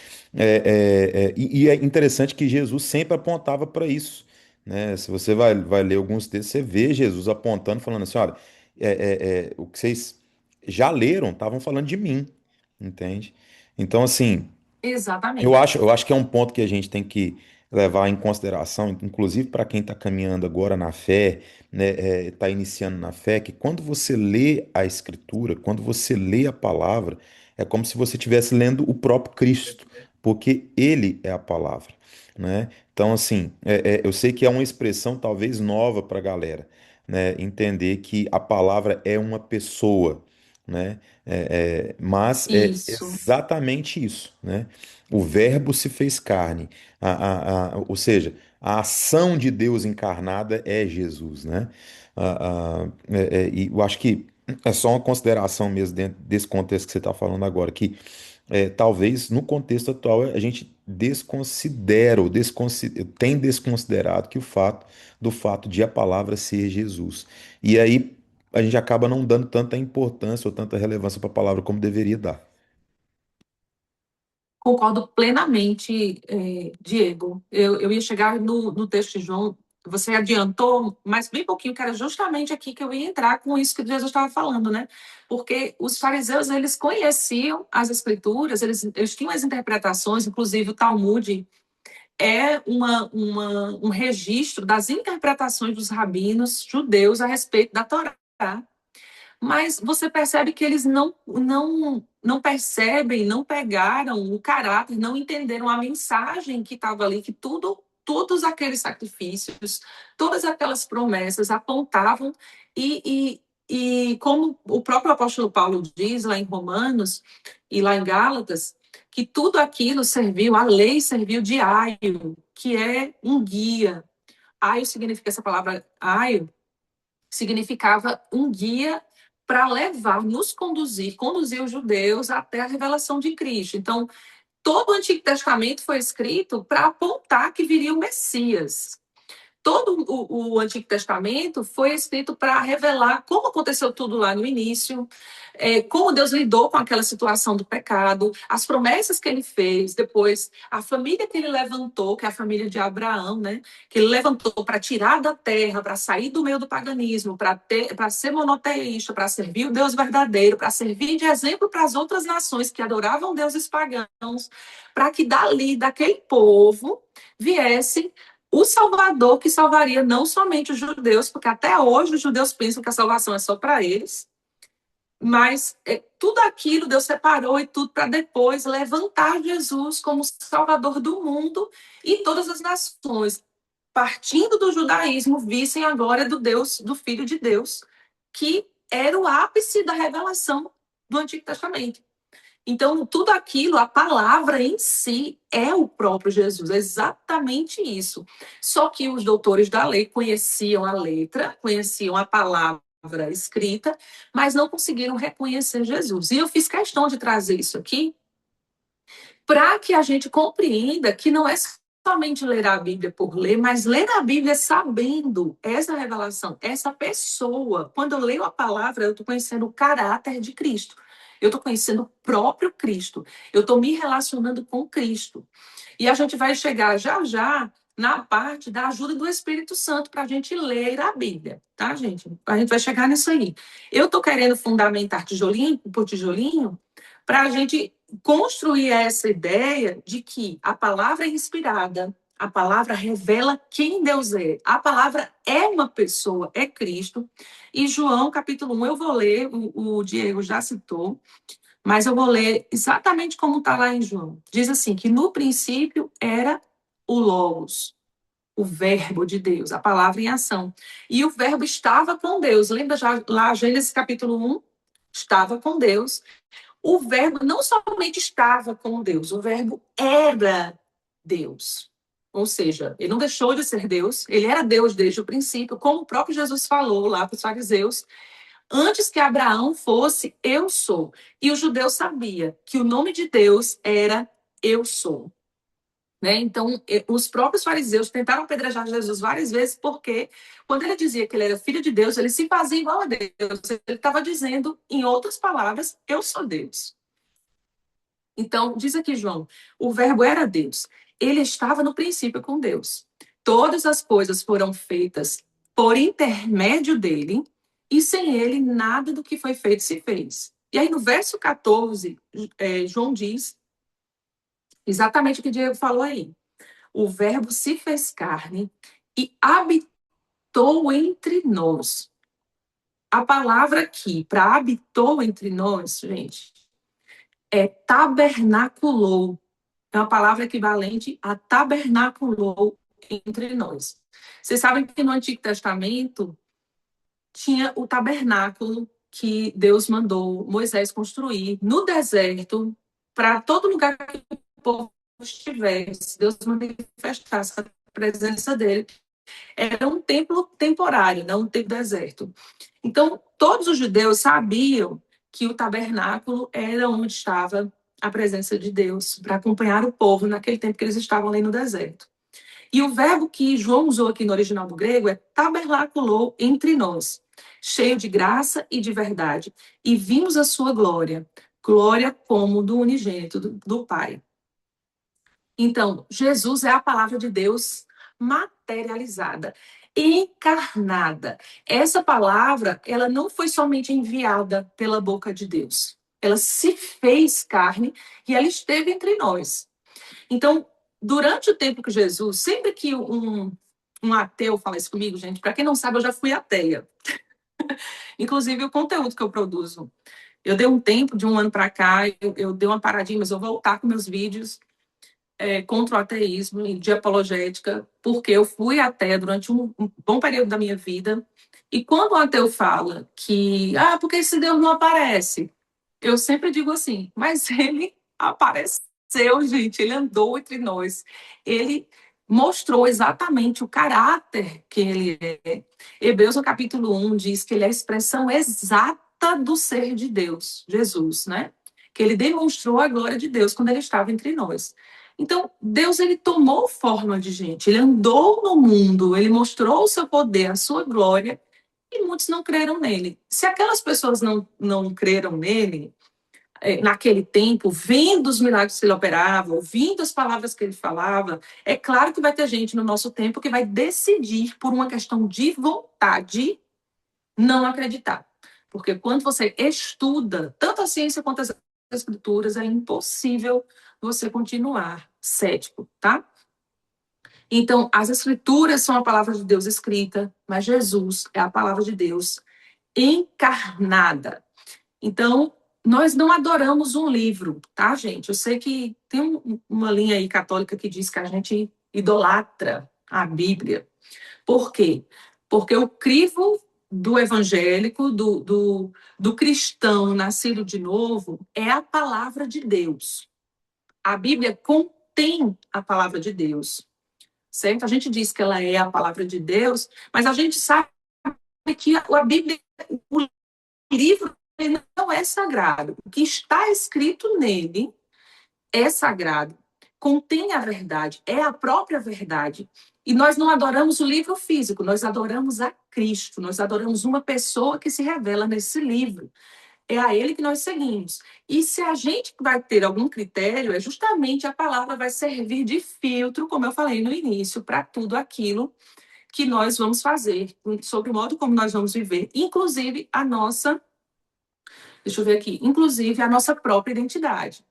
e é interessante que Jesus sempre apontava para isso, né? Se você vai ler alguns textos, você vê Jesus apontando, falando assim, olha, o que vocês já leram, estavam falando de mim, entende? Então, assim, exatamente. eu acho que é um ponto que a gente tem que levar em consideração, inclusive para quem está caminhando agora na fé, né, está iniciando na fé, que quando você lê a Escritura, quando você lê a palavra, é como se você estivesse lendo o próprio Cristo, porque Ele é a palavra, né? Então, assim, eu sei que é uma expressão talvez nova para a galera, né, entender que a palavra é uma pessoa, né? Mas é Isso, exatamente isso, né? O Verbo se fez carne, ou seja, a ação de Deus encarnada é Jesus, né? E eu acho que é só uma consideração mesmo dentro desse contexto que você está falando agora, que talvez no contexto atual a gente desconsidera ou tem desconsiderado que do fato de a palavra ser Jesus. E aí a gente acaba não dando tanta importância ou tanta relevância para a palavra como deveria dar. concordo plenamente, Diego. Eu ia chegar no texto de João, você adiantou, mas bem pouquinho, que era justamente aqui que eu ia entrar com isso que Jesus estava falando, né? Porque os fariseus, eles conheciam as escrituras, eles tinham as interpretações, inclusive o Talmud é um registro das interpretações dos rabinos judeus a respeito da Torá. Mas você percebe que eles não percebem, não pegaram o caráter, não entenderam a mensagem que estava ali, que todos aqueles sacrifícios, todas aquelas promessas apontavam e como o próprio apóstolo Paulo diz lá em Romanos e lá em Gálatas, que tudo aquilo serviu, a lei serviu de aio, que é um guia. Aio significa essa palavra aio, significava um guia para levar, nos conduzir os judeus até a revelação de Cristo. Então, todo o Antigo Testamento foi escrito para apontar que viria o Messias. Todo o Antigo Testamento foi escrito para revelar como aconteceu tudo lá no início, como Deus lidou com aquela situação do pecado, as promessas que ele fez, depois a família que ele levantou, que é a família de Abraão, né? Que ele levantou para tirar da terra, para sair do meio do paganismo, para ser monoteísta, para servir o Deus verdadeiro, para servir de exemplo para as outras nações que adoravam deuses pagãos, para que dali, daquele povo, viesse o Salvador que salvaria não somente os judeus, porque até hoje os judeus pensam que a salvação é só para eles, Mas tudo aquilo Deus separou e tudo para depois levantar Jesus como Salvador do mundo e todas as nações, partindo do judaísmo, vissem a glória do Deus, do Filho de Deus, que era o ápice da revelação do Antigo Testamento. Então, tudo aquilo, a palavra em si, é o próprio Jesus, é exatamente isso. Só que os doutores da lei conheciam a letra, conheciam a palavra escrita, mas não conseguiram reconhecer Jesus. E eu fiz questão de trazer isso aqui para que a gente compreenda que não é somente ler a Bíblia por ler, mas ler a Bíblia sabendo essa revelação, essa pessoa. Quando eu leio a palavra, eu estou conhecendo o caráter de Cristo. Eu estou conhecendo o próprio Cristo. Eu estou me relacionando com Cristo. E a gente vai chegar já já na parte da ajuda do Espírito Santo para a gente ler a Bíblia, tá, gente? A gente vai chegar nisso aí. Eu estou querendo fundamentar tijolinho por tijolinho para a gente construir essa ideia de que a palavra é inspirada, a palavra revela quem Deus é. A palavra é uma pessoa, é Cristo. E João, capítulo 1, eu vou ler, o Diego já citou, mas eu vou ler exatamente como está lá em João. Diz assim, que no princípio era o Logos, o verbo de Deus, a palavra em ação. E o verbo estava com Deus. Lembra já lá, Gênesis capítulo 1? Estava com Deus. O verbo não somente estava com Deus, o verbo era Deus. Ou seja, ele não deixou de ser Deus, ele era Deus desde o princípio, como o próprio Jesus falou lá para os fariseus, antes que Abraão fosse, eu sou. E o judeu sabia que o nome de Deus era eu sou. Né? Então, os próprios fariseus tentaram apedrejar Jesus várias vezes, porque quando ele dizia que ele era filho de Deus, ele se fazia igual a Deus. Ele estava dizendo, em outras palavras, eu sou Deus. Então, diz aqui João, o verbo era Deus. Ele estava no princípio com Deus. Todas as coisas foram feitas por intermédio dele, e sem ele, nada do que foi feito se fez. E aí, no verso 14, João diz exatamente o que o Diego falou aí. O verbo se fez carne e habitou entre nós. A palavra aqui, para habitou entre nós, gente, é tabernaculou. É uma palavra equivalente a tabernaculou entre nós. Vocês sabem que no Antigo Testamento tinha o tabernáculo que Deus mandou Moisés construir no deserto, para todo lugar que o povo estivesse, Deus manifestasse a presença dele. Era um templo temporário, não um templo deserto. Então, todos os judeus sabiam que o tabernáculo era onde estava a presença de Deus, para acompanhar o povo naquele tempo que eles estavam ali no deserto. E o verbo que João usou aqui no original do grego é tabernaculou entre nós, cheio de graça e de verdade, e vimos a sua glória, glória como do unigênito do Pai. Então, Jesus é a palavra de Deus materializada, encarnada. Essa palavra, ela não foi somente enviada pela boca de Deus. Ela se fez carne e ela esteve entre nós. Então, durante o tempo que Jesus, sempre que um ateu fala isso comigo, gente, para quem não sabe, eu já fui ateia. Inclusive, o conteúdo que eu produzo. Eu dei um tempo, de um ano para cá, eu dei uma paradinha, mas eu vou voltar com meus vídeos contra o ateísmo e de apologética, porque eu fui ateia durante um bom período da minha vida. E quando o ateu fala que, porque esse Deus não aparece, eu sempre digo assim, mas ele apareceu, gente, ele andou entre nós, ele mostrou exatamente o caráter que ele é. Hebreus, no capítulo 1, diz que ele é a expressão exata do ser de Deus, Jesus, né? Que ele demonstrou a glória de Deus quando ele estava entre nós. Então, Deus, ele tomou forma de gente, ele andou no mundo, ele mostrou o seu poder, a sua glória, e muitos não creram nele. Se aquelas pessoas não creram nele, naquele tempo, vendo os milagres que ele operava, ouvindo as palavras que ele falava, é claro que vai ter gente no nosso tempo que vai decidir, por uma questão de vontade, não acreditar. Porque quando você estuda tanto a ciência quanto as escrituras, é impossível você continuar cético, tá? Então, as escrituras são a palavra de Deus escrita, mas Jesus é a palavra de Deus encarnada. Então, nós não adoramos um livro, tá, gente? Eu sei que tem uma linha aí católica que diz que a gente idolatra a Bíblia. Por quê? Porque o crivo do evangélico, do cristão nascido de novo, é a palavra de Deus. A Bíblia contém a palavra de Deus, certo? A gente diz que ela é a palavra de Deus, mas a gente sabe que a Bíblia, o livro, não é sagrado. O que está escrito nele é sagrado, contém a verdade, é a própria verdade. E nós não adoramos o livro físico, nós adoramos a Cristo, nós adoramos uma pessoa que se revela nesse livro. É a ele que nós seguimos. E se a gente vai ter algum critério, é justamente a palavra vai servir de filtro, como eu falei no início, para tudo aquilo que nós vamos fazer, sobre o modo como nós vamos viver, inclusive a nossa, deixa eu ver aqui, inclusive a nossa própria identidade.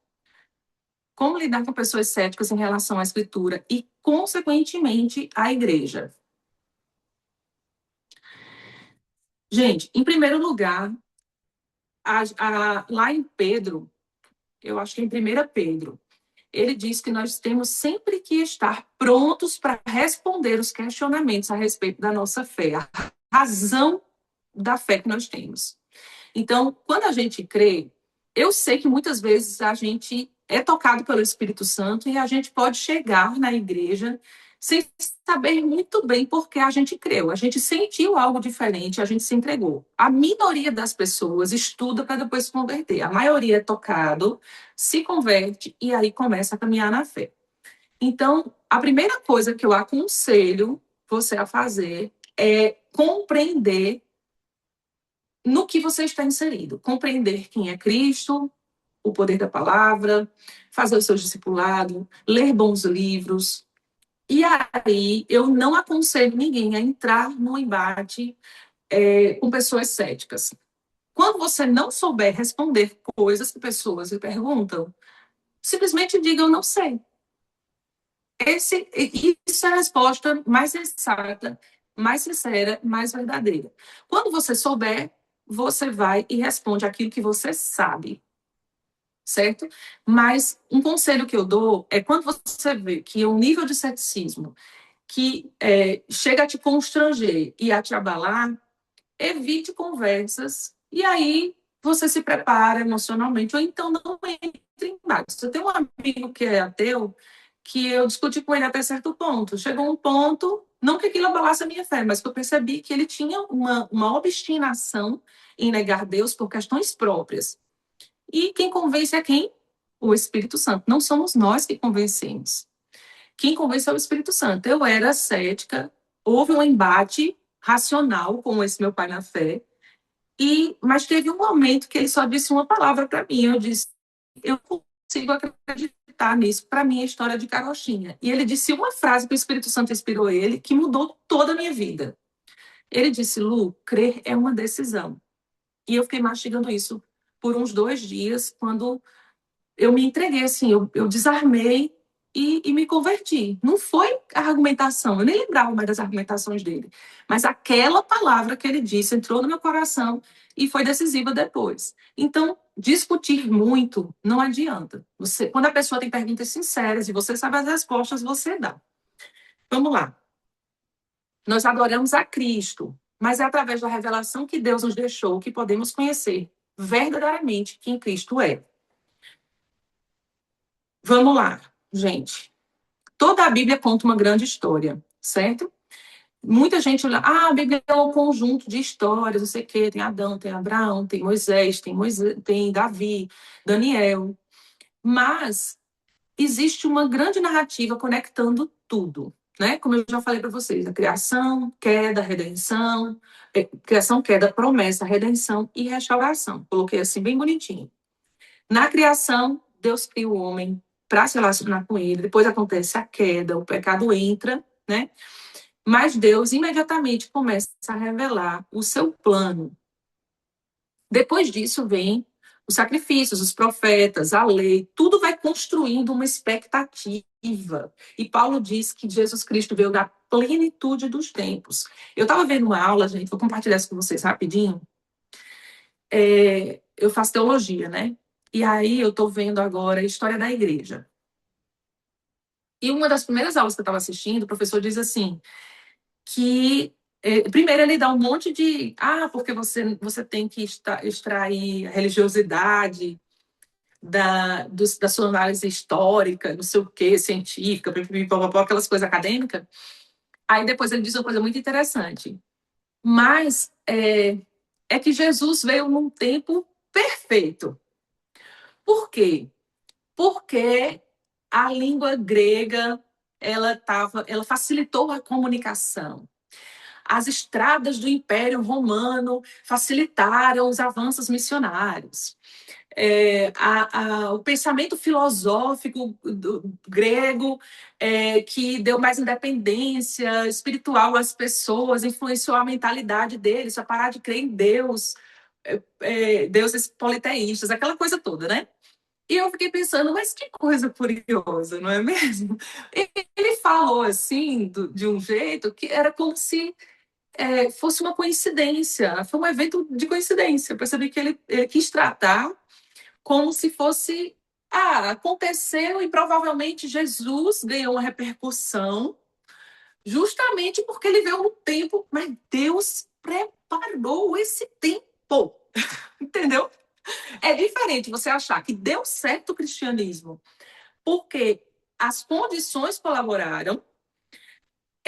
Como lidar com pessoas céticas em relação à escritura e, consequentemente, à igreja? Gente, em primeiro lugar, lá em Pedro, eu acho que em 1 Pedro, ele diz que nós temos sempre que estar prontos para responder os questionamentos a respeito da nossa fé, a razão da fé que nós temos. Então, quando a gente crê, eu sei que muitas vezes a gente é tocado pelo Espírito Santo e a gente pode chegar na igreja sem saber muito bem por que a gente creu. A gente sentiu algo diferente, a gente se entregou. A minoria das pessoas estuda para depois se converter. A maioria é tocado, se converte e aí começa a caminhar na fé. Então, a primeira coisa que eu aconselho você a fazer é compreender no que você está inserido. Compreender quem é Cristo, o poder da palavra, fazer o seu discipulado, ler bons livros. E aí, eu não aconselho ninguém a entrar num embate com pessoas céticas. Quando você não souber responder coisas que pessoas lhe perguntam, simplesmente diga: eu não sei. Isso é a resposta mais sensata, mais sincera, mais verdadeira. Quando você souber, você vai e responde aquilo que você sabe, certo? Mas um conselho que eu dou é quando você vê que o nível de ceticismo que chega a te constranger e a te abalar, evite conversas e aí você se prepara emocionalmente, ou então não entre em embate. Eu tenho um amigo que é ateu, que eu discuti com ele até certo ponto. Chegou um ponto, não que aquilo abalasse a minha fé, mas que eu percebi que ele tinha uma obstinação em negar Deus por questões próprias. E quem convence é quem? O Espírito Santo. Não somos nós que convencemos. Quem convence é o Espírito Santo. Eu era cética, houve um embate racional com esse meu pai na fé, mas teve um momento que ele só disse uma palavra para mim. Eu disse: eu consigo acreditar nisso. Para mim, é história de carochinha. E ele disse uma frase que o Espírito Santo inspirou ele, que mudou toda a minha vida. Ele disse: Lu, crer é uma decisão. E eu fiquei mastigando isso por uns 2 dias, quando eu me entreguei, assim, eu desarmei e me converti. Não foi a argumentação, eu nem lembrava mais das argumentações dele, mas aquela palavra que ele disse entrou no meu coração e foi decisiva depois. Então, discutir muito não adianta. Quando a pessoa tem perguntas sinceras e você sabe as respostas, você dá. Vamos lá. Nós adoramos a Cristo, mas é através da revelação que Deus nos deixou que podemos conhecer verdadeiramente quem Cristo é. Vamos lá, gente. Toda a Bíblia conta uma grande história, certo? Muita gente olha, a Bíblia é um conjunto de histórias, não sei o quê, tem Adão, tem Abraão, tem Moisés, tem Davi, Daniel. Mas existe uma grande narrativa conectando tudo, né? Como eu já falei para vocês, a criação, queda, redenção, criação, queda, promessa, redenção e restauração. Coloquei assim bem bonitinho. Na criação, Deus cria o homem para se relacionar com ele. Depois acontece a queda, o pecado entra, né? Mas Deus imediatamente começa a revelar o seu plano. Depois disso vem os sacrifícios, os profetas, a lei, tudo vai construindo uma expectativa. E Paulo diz que Jesus Cristo veio da plenitude dos tempos. Eu estava vendo uma aula, gente, vou compartilhar isso com vocês rapidinho. eu faço teologia, né? E aí eu estou vendo agora a história da igreja. E uma das primeiras aulas que eu estava assistindo, o professor diz assim, que primeiro ele dá um monte de porque você tem que extrair a religiosidade da sua análise histórica, não sei o que, científica, aquelas coisas acadêmicas. Aí depois ele diz uma coisa muito interessante. Mas é que Jesus veio num tempo perfeito. Por quê? Porque a língua grega ela facilitou a comunicação. As estradas do Império Romano facilitaram os avanços missionários. O pensamento filosófico grego que deu mais independência espiritual às pessoas, influenciou a mentalidade deles a parar de crer em Deus, deuses politeístas, aquela coisa toda, né? E eu fiquei pensando, mas que coisa curiosa, não é mesmo? Ele falou assim, de um jeito que era como se fosse uma coincidência, foi um evento de coincidência. Eu percebi que ele quis tratar como se fosse, aconteceu e provavelmente Jesus ganhou uma repercussão justamente porque ele veio no tempo, mas Deus preparou esse tempo, entendeu? É diferente você achar que deu certo o cristianismo porque as condições colaboraram.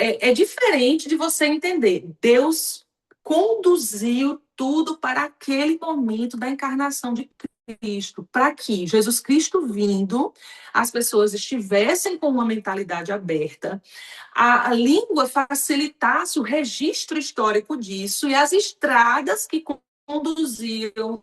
É diferente de você entender. Deus conduziu tudo para aquele momento da encarnação de Cristo, para que Jesus Cristo vindo, as pessoas estivessem com uma mentalidade aberta, a língua facilitasse o registro histórico disso e as estradas que conduziam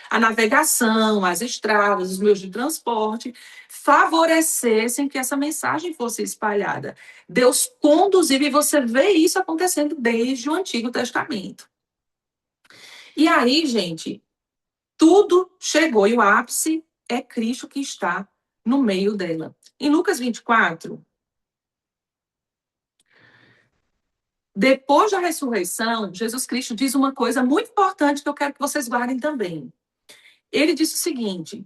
a navegação, as estradas, os meios de transporte, favorecessem que essa mensagem fosse espalhada. Deus conduziu, e você vê isso acontecendo desde o Antigo Testamento. E aí, gente, tudo chegou, e o ápice é Cristo que está no meio dela. Em Lucas 24, depois da ressurreição, Jesus Cristo diz uma coisa muito importante que eu quero que vocês guardem também. Ele disse o seguinte: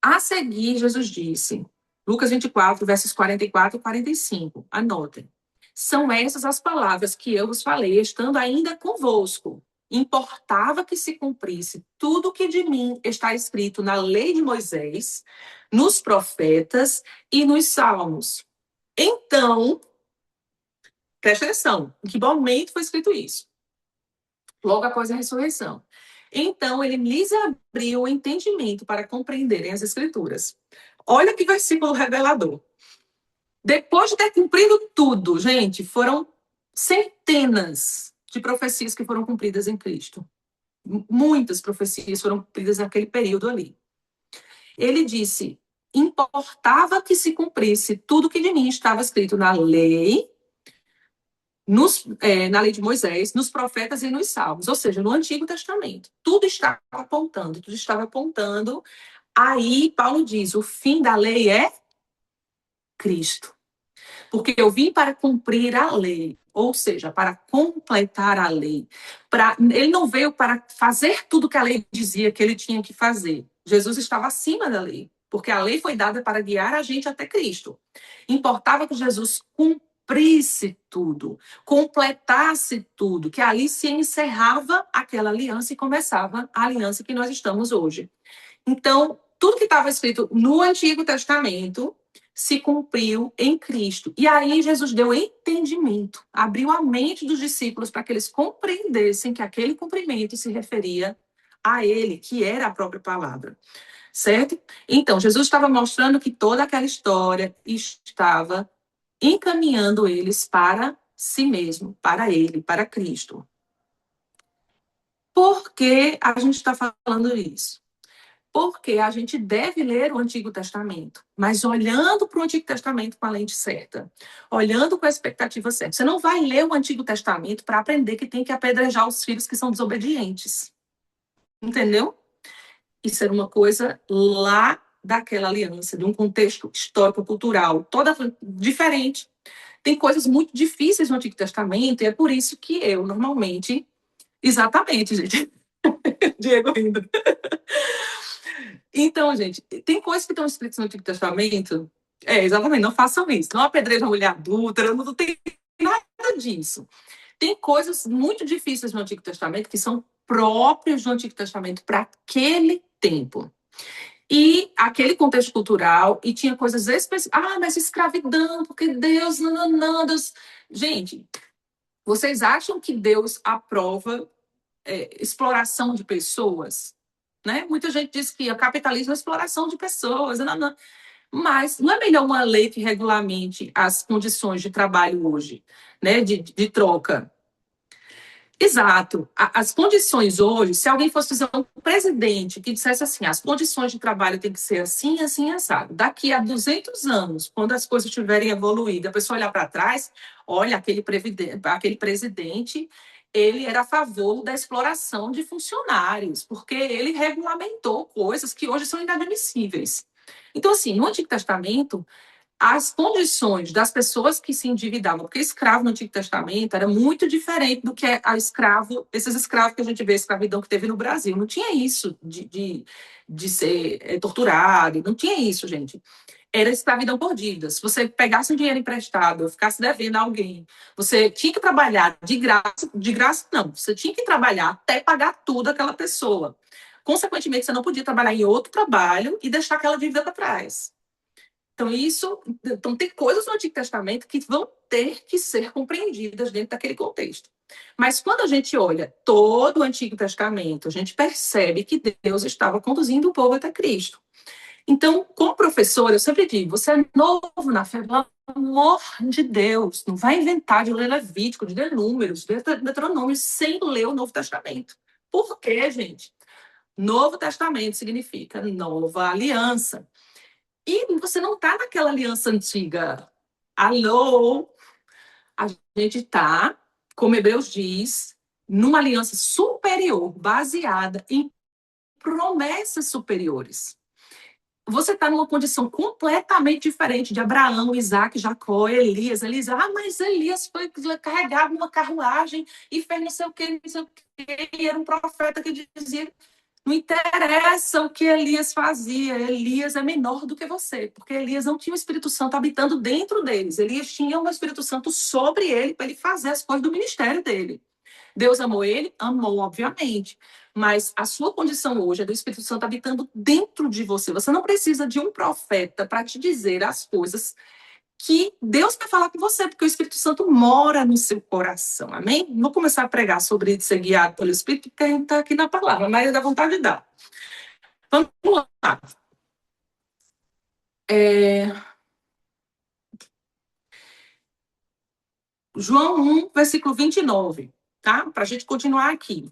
a seguir, Jesus disse, Lucas 24, versos 44 e 45, anotem. São essas as palavras que eu vos falei, estando ainda convosco. Importava que se cumprisse tudo o que de mim está escrito na lei de Moisés, nos profetas e nos salmos. Então, presta atenção, em que momento foi escrito isso? Logo após a ressurreição. Então, ele lhes abriu o entendimento para compreenderem as Escrituras. Olha que versículo revelador. Depois de ter cumprido tudo, gente, foram centenas de profecias que foram cumpridas em Cristo. Muitas profecias foram cumpridas naquele período ali. Ele disse: importava que se cumprisse tudo que de mim estava escrito na lei, na lei de Moisés, nos profetas e nos salmos, ou seja, no Antigo Testamento. Tudo estava apontando. Aí Paulo diz: o fim da lei é Cristo. Porque eu vim para cumprir a lei, ou seja, para completar a lei. Ele não veio para fazer tudo que a lei dizia que ele tinha que fazer. Jesus estava acima da lei, porque a lei foi dada para guiar a gente até Cristo. Importava que Jesus cumprisse tudo, completasse tudo, que ali se encerrava aquela aliança e começava a aliança que nós estamos hoje. Então, tudo que estava escrito no Antigo Testamento se cumpriu em Cristo. E aí Jesus deu entendimento, abriu a mente dos discípulos para que eles compreendessem que aquele cumprimento se referia a ele, que era a própria palavra. Certo? Então, Jesus estava mostrando que toda aquela história estava encaminhando eles para si mesmo, para ele, para Cristo. Por que a gente está falando isso? Porque a gente deve ler o Antigo Testamento, mas olhando para o Antigo Testamento com a lente certa, olhando com a expectativa certa. Você não vai ler o Antigo Testamento para aprender que tem que apedrejar os filhos que são desobedientes. Entendeu? Isso era uma coisa lá daquela aliança, de um contexto histórico-cultural toda diferente. Tem coisas muito difíceis no Antigo Testamento, e é por isso que eu, normalmente, Exatamente, gente. Diego rindo. Então, gente, tem coisas que estão escritas no Antigo Testamento. Exatamente, não façam isso. Não apedrejem a mulher adulta, não tem nada disso. Tem coisas muito difíceis no Antigo Testamento que são próprias do Antigo Testamento para aquele tempo. E aquele contexto cultural, e tinha coisas específicas. Ah, mas escravidão, porque Deus, não, Deus. Gente, vocês acham que Deus aprova exploração de pessoas? Né? Muita gente diz que o capitalismo é exploração de pessoas. Não. Mas não é melhor uma lei que regulamente as condições de trabalho hoje, né, de troca? Exato. As condições hoje, se alguém fosse fazer um presidente que dissesse assim, as condições de trabalho têm que ser assim, assim, assado. Daqui a 200 anos, quando as coisas tiverem evoluído, a pessoa olhar para trás, olha, aquele presidente, ele era a favor da exploração de funcionários, porque ele regulamentou coisas que hoje são inadmissíveis. Então, assim, no Antigo Testamento, as condições das pessoas que se endividavam, porque escravo no Antigo Testamento era muito diferente do que esses escravos que a gente vê, a escravidão que teve no Brasil. Não tinha isso de ser torturado, não tinha isso, gente. Era escravidão por dívidas. Se você pegasse um dinheiro emprestado, ficasse devendo a alguém, você tinha que trabalhar de graça não, você tinha que trabalhar até pagar tudo aquela pessoa. Consequentemente, você não podia trabalhar em outro trabalho e deixar aquela dívida para trás. Então, tem coisas no Antigo Testamento que vão ter que ser compreendidas dentro daquele contexto. Mas quando a gente olha todo o Antigo Testamento, a gente percebe que Deus estava conduzindo o povo até Cristo. Então, como professor, eu sempre digo, você é novo na fé, pelo amor de Deus, não vai inventar de ler Levítico, de ler Números, de ler Deuteronômio, sem ler o Novo Testamento. Por quê, gente? Novo Testamento significa nova aliança. E você não está naquela aliança antiga. Alô? A gente está, como Hebreus diz, numa aliança superior, baseada em promessas superiores. Você está numa condição completamente diferente de Abraão, Isaac, Jacó, Elias. Mas Elias foi carregado numa carruagem e fez não sei o quê, não sei o quê. E era um profeta que dizia não interessa o que Elias fazia, Elias é menor do que você, porque Elias não tinha o Espírito Santo habitando dentro deles. Elias tinha o Espírito Santo sobre ele para ele fazer as coisas do ministério dele. Deus amou ele? Amou, obviamente. Mas a sua condição hoje é do Espírito Santo habitando dentro de você. Você não precisa de um profeta para te dizer as coisas que Deus quer falar com você, porque o Espírito Santo mora no seu coração, amém? Não vou começar a pregar sobre ser guiado pelo Espírito, porque a gente está aqui na palavra, mas dá vontade de dar. Vamos lá. João 1, versículo 29, tá? Para a gente continuar aqui.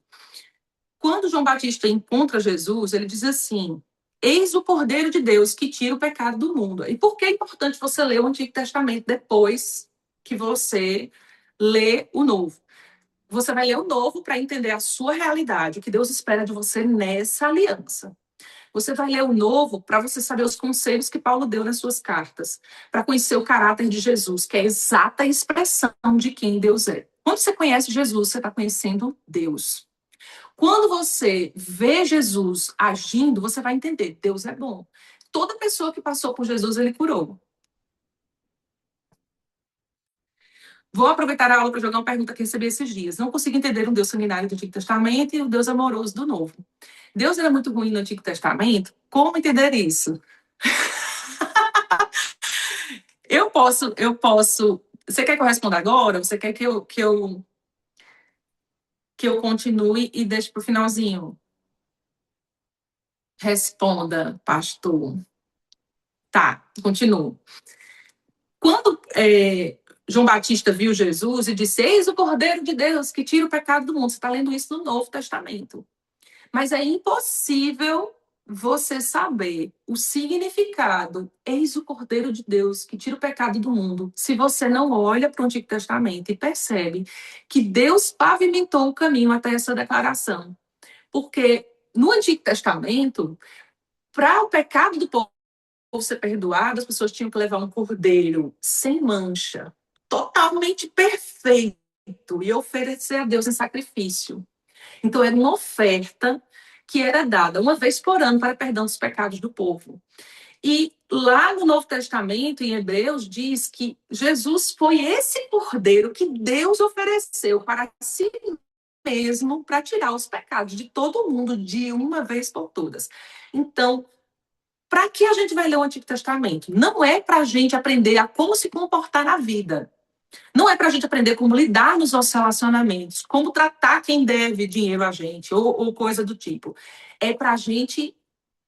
Quando João Batista encontra Jesus, ele diz assim, eis o Cordeiro de Deus que tira o pecado do mundo. E por que é importante você ler o Antigo Testamento depois que você lê o Novo? Você vai ler o Novo para entender a sua realidade, o que Deus espera de você nessa aliança. Você vai ler o Novo para você saber os conselhos que Paulo deu nas suas cartas, para conhecer o caráter de Jesus, que é a exata expressão de quem Deus é. Quando você conhece Jesus, você está conhecendo Deus. Quando você vê Jesus agindo, você vai entender, Deus é bom. Toda pessoa que passou por Jesus, ele curou. Vou aproveitar a aula para jogar uma pergunta que recebi esses dias. Não consigo entender o Deus sanguinário do Antigo Testamento e o Deus amoroso do Novo. Deus era muito ruim no Antigo Testamento? Como entender isso? Eu posso. Você quer que eu responda agora? Ou você quer que eu continue e deixe para o finalzinho? Responda, pastor. Tá, continuo. Quando João Batista viu Jesus e disse, eis o Cordeiro de Deus que tira o pecado do mundo. Você está lendo isso no Novo Testamento. Mas é impossível você saber o significado, eis o Cordeiro de Deus que tira o pecado do mundo, se você não olha para o Antigo Testamento e percebe que Deus pavimentou o caminho até essa declaração. Porque no Antigo Testamento, para o pecado do povo ser perdoado, as pessoas tinham que levar um cordeiro sem mancha, totalmente perfeito, e oferecer a Deus em sacrifício. Então, era uma oferta que era dada uma vez por ano para perdão dos pecados do povo. E lá no Novo Testamento, em Hebreus, diz que Jesus foi esse cordeiro que Deus ofereceu para si mesmo para tirar os pecados de todo mundo de uma vez por todas. Então, para que a gente vai ler o Antigo Testamento? Não é para a gente aprender a como se comportar na vida. Não é para a gente aprender como lidar nos nossos relacionamentos, como tratar quem deve dinheiro a gente, ou coisa do tipo. É para a gente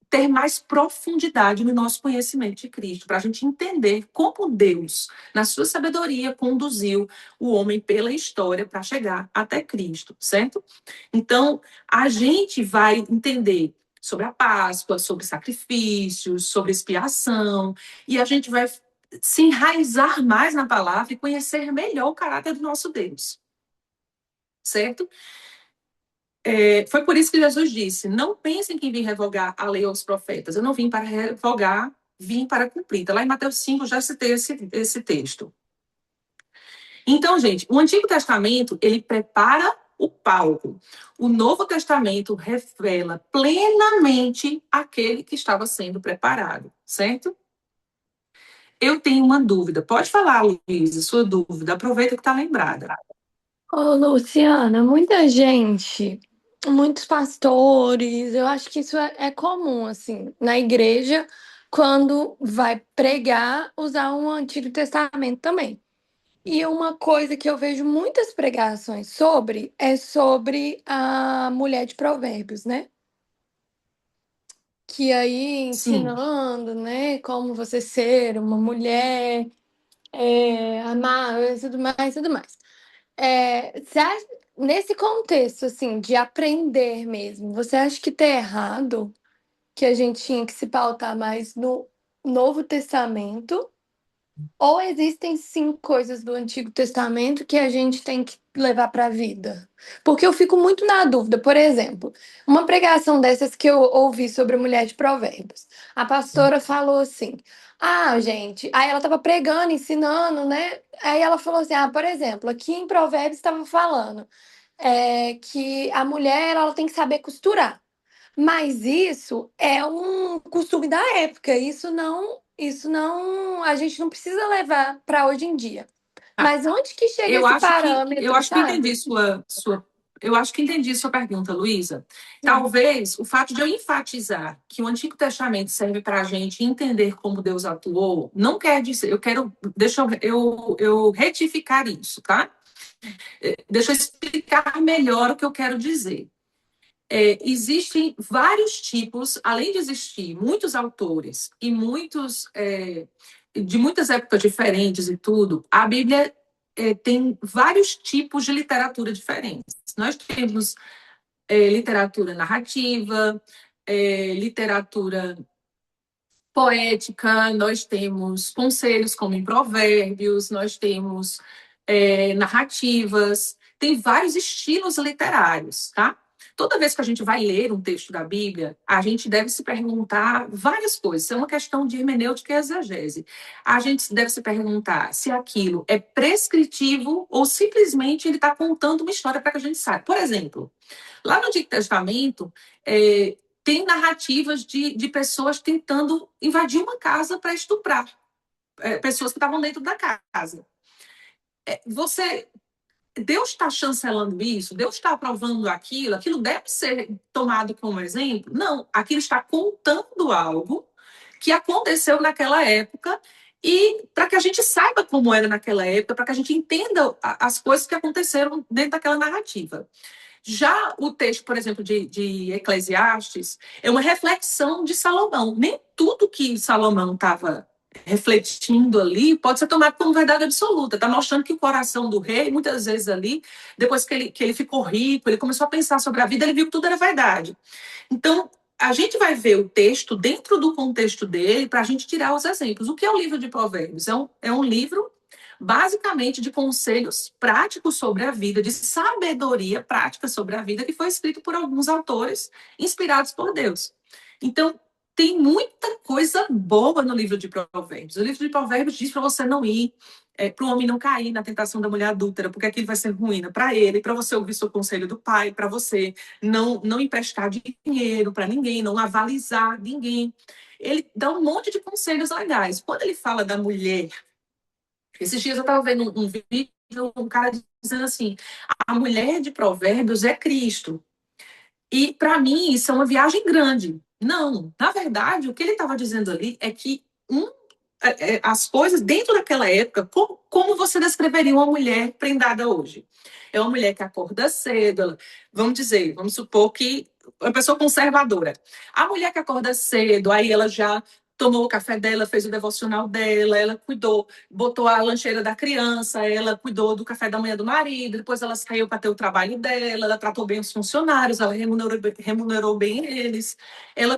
ter mais profundidade no nosso conhecimento de Cristo, para a gente entender como Deus, na sua sabedoria, conduziu o homem pela história para chegar até Cristo, certo? Então, a gente vai entender sobre a Páscoa, sobre sacrifícios, sobre expiação, e a gente vai se enraizar mais na palavra e conhecer melhor o caráter do nosso Deus, certo? Foi por isso que Jesus disse: não pensem que vim revogar a lei aos profetas. Eu não vim para revogar, vim para cumprir. Então, lá em Mateus 5, já citei esse texto. Então, gente, o Antigo Testamento, ele prepara o palco. O Novo Testamento revela plenamente aquele que estava sendo preparado, certo? Eu tenho uma dúvida. Pode falar, Luísa, sua dúvida. Aproveita que está lembrada. Ô, Luciana, muita gente, muitos pastores, eu acho que isso é comum, assim, na igreja, quando vai pregar, usar um Antigo Testamento também. E uma coisa que eu vejo muitas pregações sobre é sobre a mulher de Provérbios, né? Que aí Sim, ensinando, né, como você ser uma mulher, amar, tudo mais, tudo mais. Você acha, nesse contexto, assim, de aprender mesmo, você acha que tá errado que a gente tinha que se pautar mais no Novo Testamento? Ou existem sim coisas do Antigo Testamento que a gente tem que levar para a vida? Porque eu fico muito na dúvida. Por exemplo, uma pregação dessas que eu ouvi sobre a mulher de Provérbios. A pastora falou assim: ah, gente. Aí ela estava pregando, ensinando, né? Aí ela falou assim: ah, por exemplo, aqui em Provérbios estava falando que a mulher ela tem que saber costurar. Mas isso é um costume da época. A gente não precisa levar para hoje em dia. tá. Mas onde que chega Eu esse acho que eu parâmetro, acho que entendi sabe? sua eu acho que entendi sua pergunta, Luísa. Hum. Talvez o fato de eu enfatizar que o Antigo Testamento serve para a gente entender como Deus atuou, não quer dizer, deixa eu retificar isso, tá? Deixa eu explicar melhor o que eu quero dizer. Existem vários tipos, além de existir muitos autores e de muitas épocas diferentes e tudo, a Bíblia tem vários tipos de literatura diferentes. Nós temos literatura narrativa, literatura poética, nós temos conselhos como em Provérbios, nós temos narrativas, tem vários estilos literários, tá? Toda vez que a gente vai ler um texto da Bíblia, a gente deve se perguntar várias coisas. Isso é uma questão de hermenêutica e exegese. A gente deve se perguntar se aquilo é prescritivo ou simplesmente ele está contando uma história para que a gente saiba. Por exemplo, lá no Antigo Testamento, tem narrativas de pessoas tentando invadir uma casa para estuprar pessoas que estavam dentro da casa. Você Deus está chancelando isso? Deus está aprovando aquilo? Aquilo deve ser tomado como exemplo? Não, aquilo está contando algo que aconteceu naquela época e para que a gente saiba como era naquela época, para que a gente entenda as coisas que aconteceram dentro daquela narrativa. Já o texto, por exemplo, de Eclesiastes, é uma reflexão de Salomão. Nem tudo que Salomão estava refletindo ali pode ser tomado como verdade absoluta. Está mostrando que o coração do rei, muitas vezes ali, depois que ele ficou rico, ele começou a pensar sobre a vida, ele viu que tudo era verdade. Então, a gente vai ver o texto dentro do contexto dele para a gente tirar os exemplos. O que é o livro de Provérbios? É um livro basicamente de conselhos práticos sobre a vida, de sabedoria prática sobre a vida, que foi escrito por alguns autores inspirados por Deus. Então, tem muita coisa boa no livro de Provérbios. O livro de Provérbios diz para você não ir, para o homem não cair na tentação da mulher adúltera, porque aquilo vai ser ruína para ele, para você ouvir o conselho do pai, para você não emprestar dinheiro para ninguém, não avalizar ninguém. Ele dá um monte de conselhos legais. Quando ele fala da mulher, esses dias eu estava vendo um vídeo, um cara dizendo assim, a mulher de Provérbios é Cristo. E, para mim, isso é uma viagem grande. Não, na verdade, o que ele estava dizendo ali é que as coisas dentro daquela época, como você descreveria uma mulher prendada hoje? É uma mulher que acorda cedo, vamos supor que uma pessoa conservadora. A mulher que acorda cedo, aí ela já tomou o café dela, fez o devocional dela, ela cuidou, botou a lancheira da criança, ela cuidou do café da manhã do marido, depois ela saiu para ter o trabalho dela, ela tratou bem os funcionários, ela remunerou bem eles.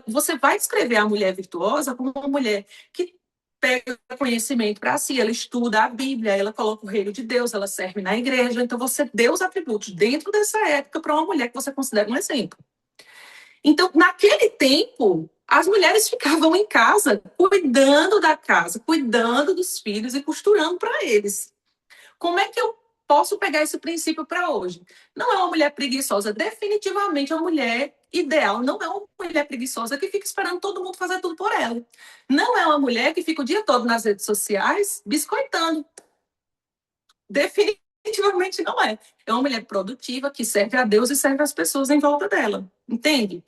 Você vai descrever a mulher virtuosa como uma mulher que pega conhecimento para si, ela estuda a Bíblia, ela coloca o reino de Deus, ela serve na igreja, então você deu os atributos dentro dessa época para uma mulher que você considera um exemplo. Então, naquele tempo, as mulheres ficavam em casa, cuidando da casa, cuidando dos filhos e costurando para eles. Como é que eu posso pegar esse princípio para hoje? Não é uma mulher preguiçosa, definitivamente é uma mulher ideal. Não é uma mulher preguiçosa que fica esperando todo mundo fazer tudo por ela. Não é uma mulher que fica o dia todo nas redes sociais biscoitando. Definitivamente não é. É uma mulher produtiva que serve a Deus e serve as pessoas em volta dela. Entende?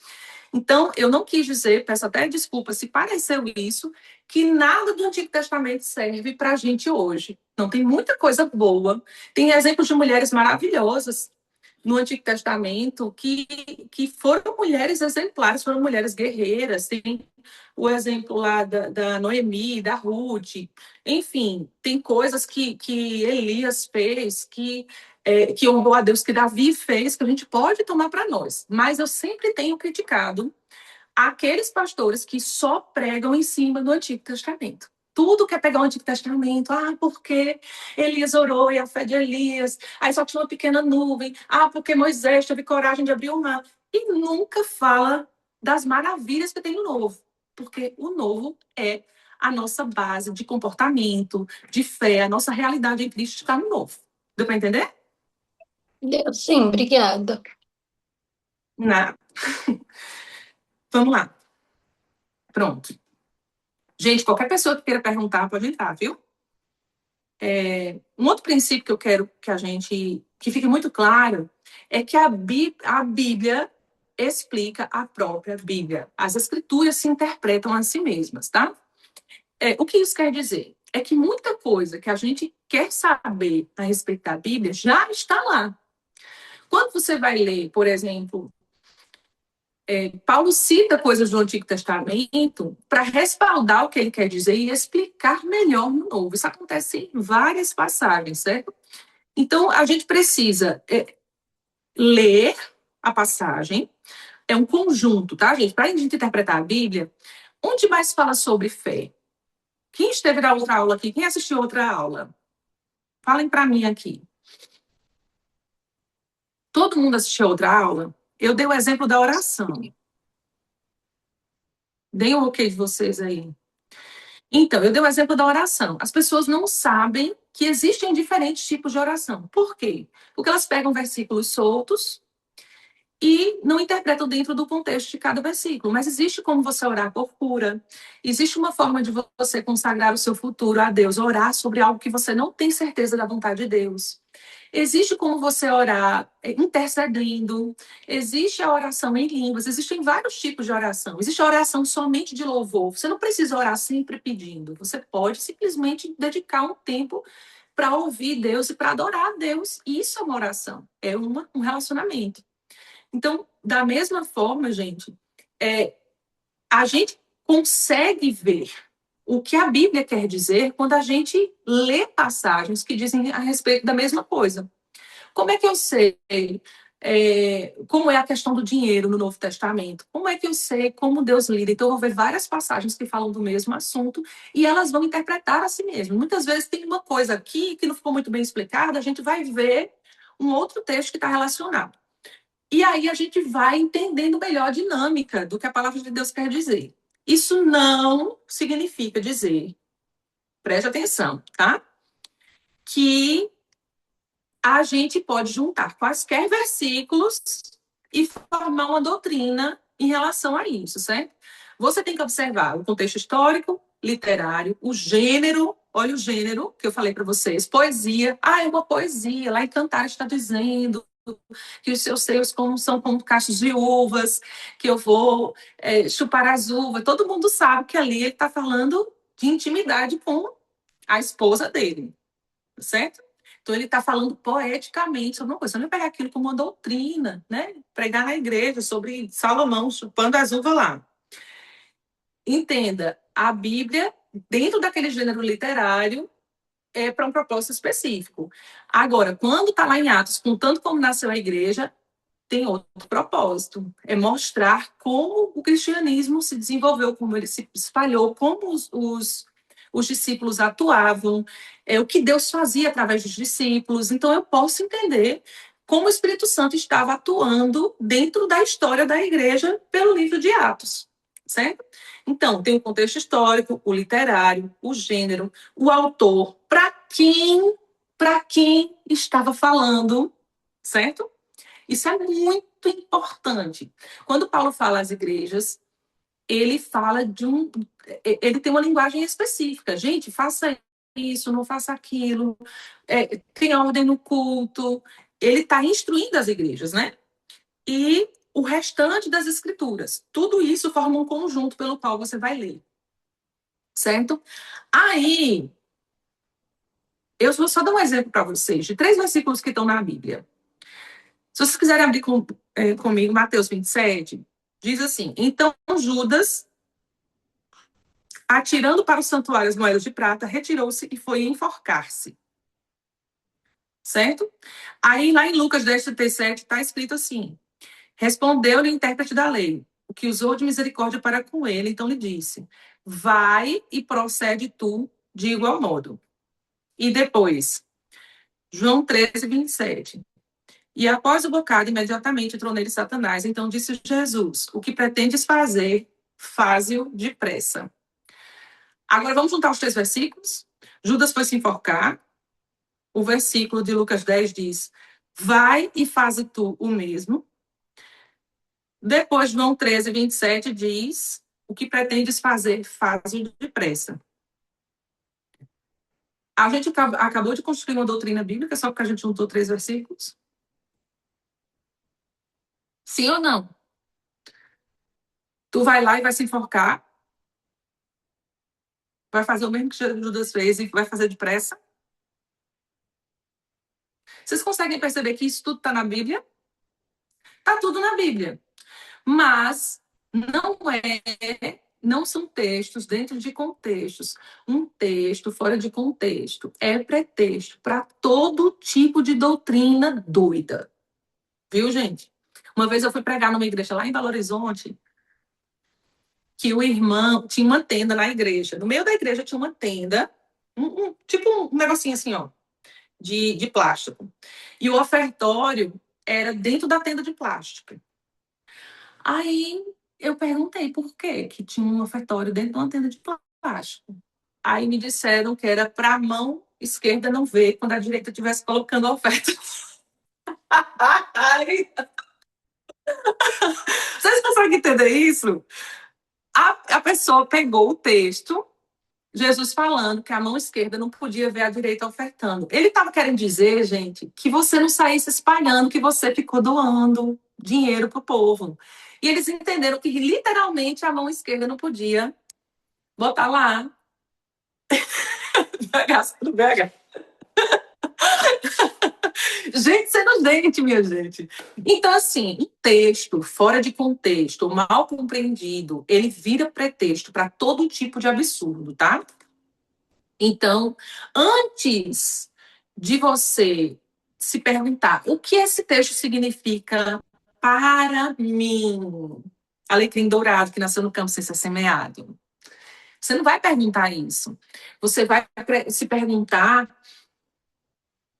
Então, eu não quis dizer, peço até desculpa se pareceu isso, que nada do Antigo Testamento serve para a gente hoje. Não, tem muita coisa boa. Tem exemplos de mulheres maravilhosas no Antigo Testamento que foram mulheres exemplares, foram mulheres guerreiras. Tem o exemplo lá da Noemi, da Ruth. Enfim, tem coisas que Elias fez, que honrou a Deus, que Davi fez, que a gente pode tomar para nós. Mas eu sempre tenho criticado aqueles pastores que só pregam em cima do Antigo Testamento. Tudo quer pegar o Antigo Testamento. Porque Elias orou e a fé de Elias. Aí só tinha uma pequena nuvem. Porque Moisés teve coragem de abrir o mar. E nunca fala das maravilhas que tem no Novo. Porque o Novo é a nossa base de comportamento, de fé. A nossa realidade em Cristo está no Novo. Deu para entender? Deu, sim, obrigada. Nada. Vamos lá. Pronto. Gente, qualquer pessoa que queira perguntar, pode entrar, viu? Um outro princípio que eu quero que fique muito claro, é que a Bíblia explica a própria Bíblia. As escrituras se interpretam a si mesmas, tá? O que isso quer dizer? É que muita coisa que a gente quer saber a respeito da Bíblia já está lá. Quando você vai ler, por exemplo, Paulo cita coisas do Antigo Testamento para respaldar o que ele quer dizer e explicar melhor no Novo. Isso acontece em várias passagens, certo? Então, a gente precisa ler a passagem, é um conjunto, tá, gente? Para a gente interpretar a Bíblia, onde mais fala sobre fé? Quem esteve na outra aula aqui? Quem assistiu a outra aula? Falem para mim aqui. Todo mundo assistiu a outra aula? Eu dei o exemplo da oração. Deem um ok de vocês aí. Então, eu dei o exemplo da oração. As pessoas não sabem que existem diferentes tipos de oração. Por quê? Porque elas pegam versículos soltos e não interpretam dentro do contexto de cada versículo. Mas existe como você orar por cura. Existe uma forma de você consagrar o seu futuro a Deus, orar sobre algo que você não tem certeza da vontade de Deus. Existe como você orar intercedendo, existe a oração em línguas, existem vários tipos de oração. Existe a oração somente de louvor. Você não precisa orar sempre pedindo. Você pode simplesmente dedicar um tempo para ouvir Deus e para adorar a Deus. Isso é uma oração, é um relacionamento. Então, da mesma forma, gente, a gente consegue ver o que a Bíblia quer dizer quando a gente lê passagens que dizem a respeito da mesma coisa. Como é que eu sei como é a questão do dinheiro no Novo Testamento? Como é que eu sei como Deus lida? Então, eu vou ver várias passagens que falam do mesmo assunto e elas vão interpretar a si mesmas. Muitas vezes tem uma coisa aqui que não ficou muito bem explicada, a gente vai ver um outro texto que está relacionado. E aí a gente vai entendendo melhor a dinâmica do que a palavra de Deus quer dizer. Isso não significa dizer, preste atenção, tá? Que a gente pode juntar quaisquer versículos e formar uma doutrina em relação a isso, certo? Você tem que observar o contexto histórico, literário, o gênero. Olha o gênero que eu falei para vocês. Poesia. Ah, é uma poesia. Lá em Cantar está dizendo que os seus seios são como cachos de uvas, que eu vou chupar as uvas. Todo mundo sabe que ali ele está falando de intimidade com a esposa dele, certo? Então ele está falando poeticamente sobre uma coisa. Você não vai pegar aquilo como uma doutrina, né? Pregar na igreja sobre Salomão chupando as uvas lá. Entenda, a Bíblia, dentro daquele gênero literário, é para um propósito específico. Agora, quando está lá em Atos, contando como nasceu a igreja, tem outro propósito. É mostrar como o cristianismo se desenvolveu, como ele se espalhou, como os discípulos atuavam, o que Deus fazia através dos discípulos. Então, eu posso entender como o Espírito Santo estava atuando dentro da história da igreja pelo livro de Atos, certo? Então, tem o contexto histórico, o literário, o gênero, o autor, para quem estava falando, certo? Isso é muito importante. Quando Paulo fala às igrejas, ele fala ele tem uma linguagem específica. Gente, faça isso, não faça aquilo. Tem ordem no culto. Ele está instruindo as igrejas, né? E o restante das escrituras. Tudo isso forma um conjunto pelo qual você vai ler. Certo? Aí, eu vou só dar um exemplo para vocês de 3 versículos que estão na Bíblia. Se vocês quiserem abrir comigo, Mateus 27, diz assim: então Judas, atirando para o santuário as moedas de prata, retirou-se e foi enforcar-se. Certo? Aí, lá em Lucas 10:37, está escrito assim: respondeu-lhe o intérprete da lei, o que usou de misericórdia para com ele, então lhe disse: vai e procede tu de igual modo. E depois, João 13:27. E após o bocado, imediatamente entrou nele Satanás. Então disse Jesus: o que pretendes fazer, faze-o depressa. Agora vamos juntar os 3 versículos. Judas foi se enforcar. O versículo de Lucas 10 diz: vai e faze tu o mesmo. Depois, João 13:27 diz: o que pretendes fazer, faze-o depressa. A gente acabou de construir uma doutrina bíblica só porque a gente juntou 3 versículos? Sim ou não? Tu vai lá e vai se enforcar, vai fazer o mesmo que Judas fez e vai fazer depressa? Vocês conseguem perceber que isso tudo está na Bíblia? Está tudo na Bíblia. Mas não são textos dentro de contextos. Um texto fora de contexto é pretexto para todo tipo de doutrina doida. Viu, gente? Uma vez eu fui pregar numa igreja lá em Belo Horizonte, que o irmão tinha uma tenda na igreja. No meio da igreja tinha uma tenda, tipo um negocinho assim, ó, de plástico. E o ofertório era dentro da tenda de plástico. Aí eu perguntei por quê que tinha um ofertório dentro de uma tenda de plástico. Aí me disseram que era para a mão esquerda não ver quando a direita estivesse colocando a oferta. Vocês conseguem entender isso? A pessoa pegou o texto, Jesus falando que a mão esquerda não podia ver a direita ofertando. Ele estava querendo dizer, gente, que você não saísse espalhando que você ficou doando dinheiro para o povo. E eles entenderam que literalmente a mão esquerda não podia botar lá. Não pega. Gente, sendo gente, minha gente. Então, assim, um texto fora de contexto, mal compreendido, ele vira pretexto para todo tipo de absurdo, tá? Então, antes de você se perguntar o que esse texto significa para mim, alecrim dourado que nasceu no campo sem ser semeado, você não vai perguntar isso. Você vai se perguntar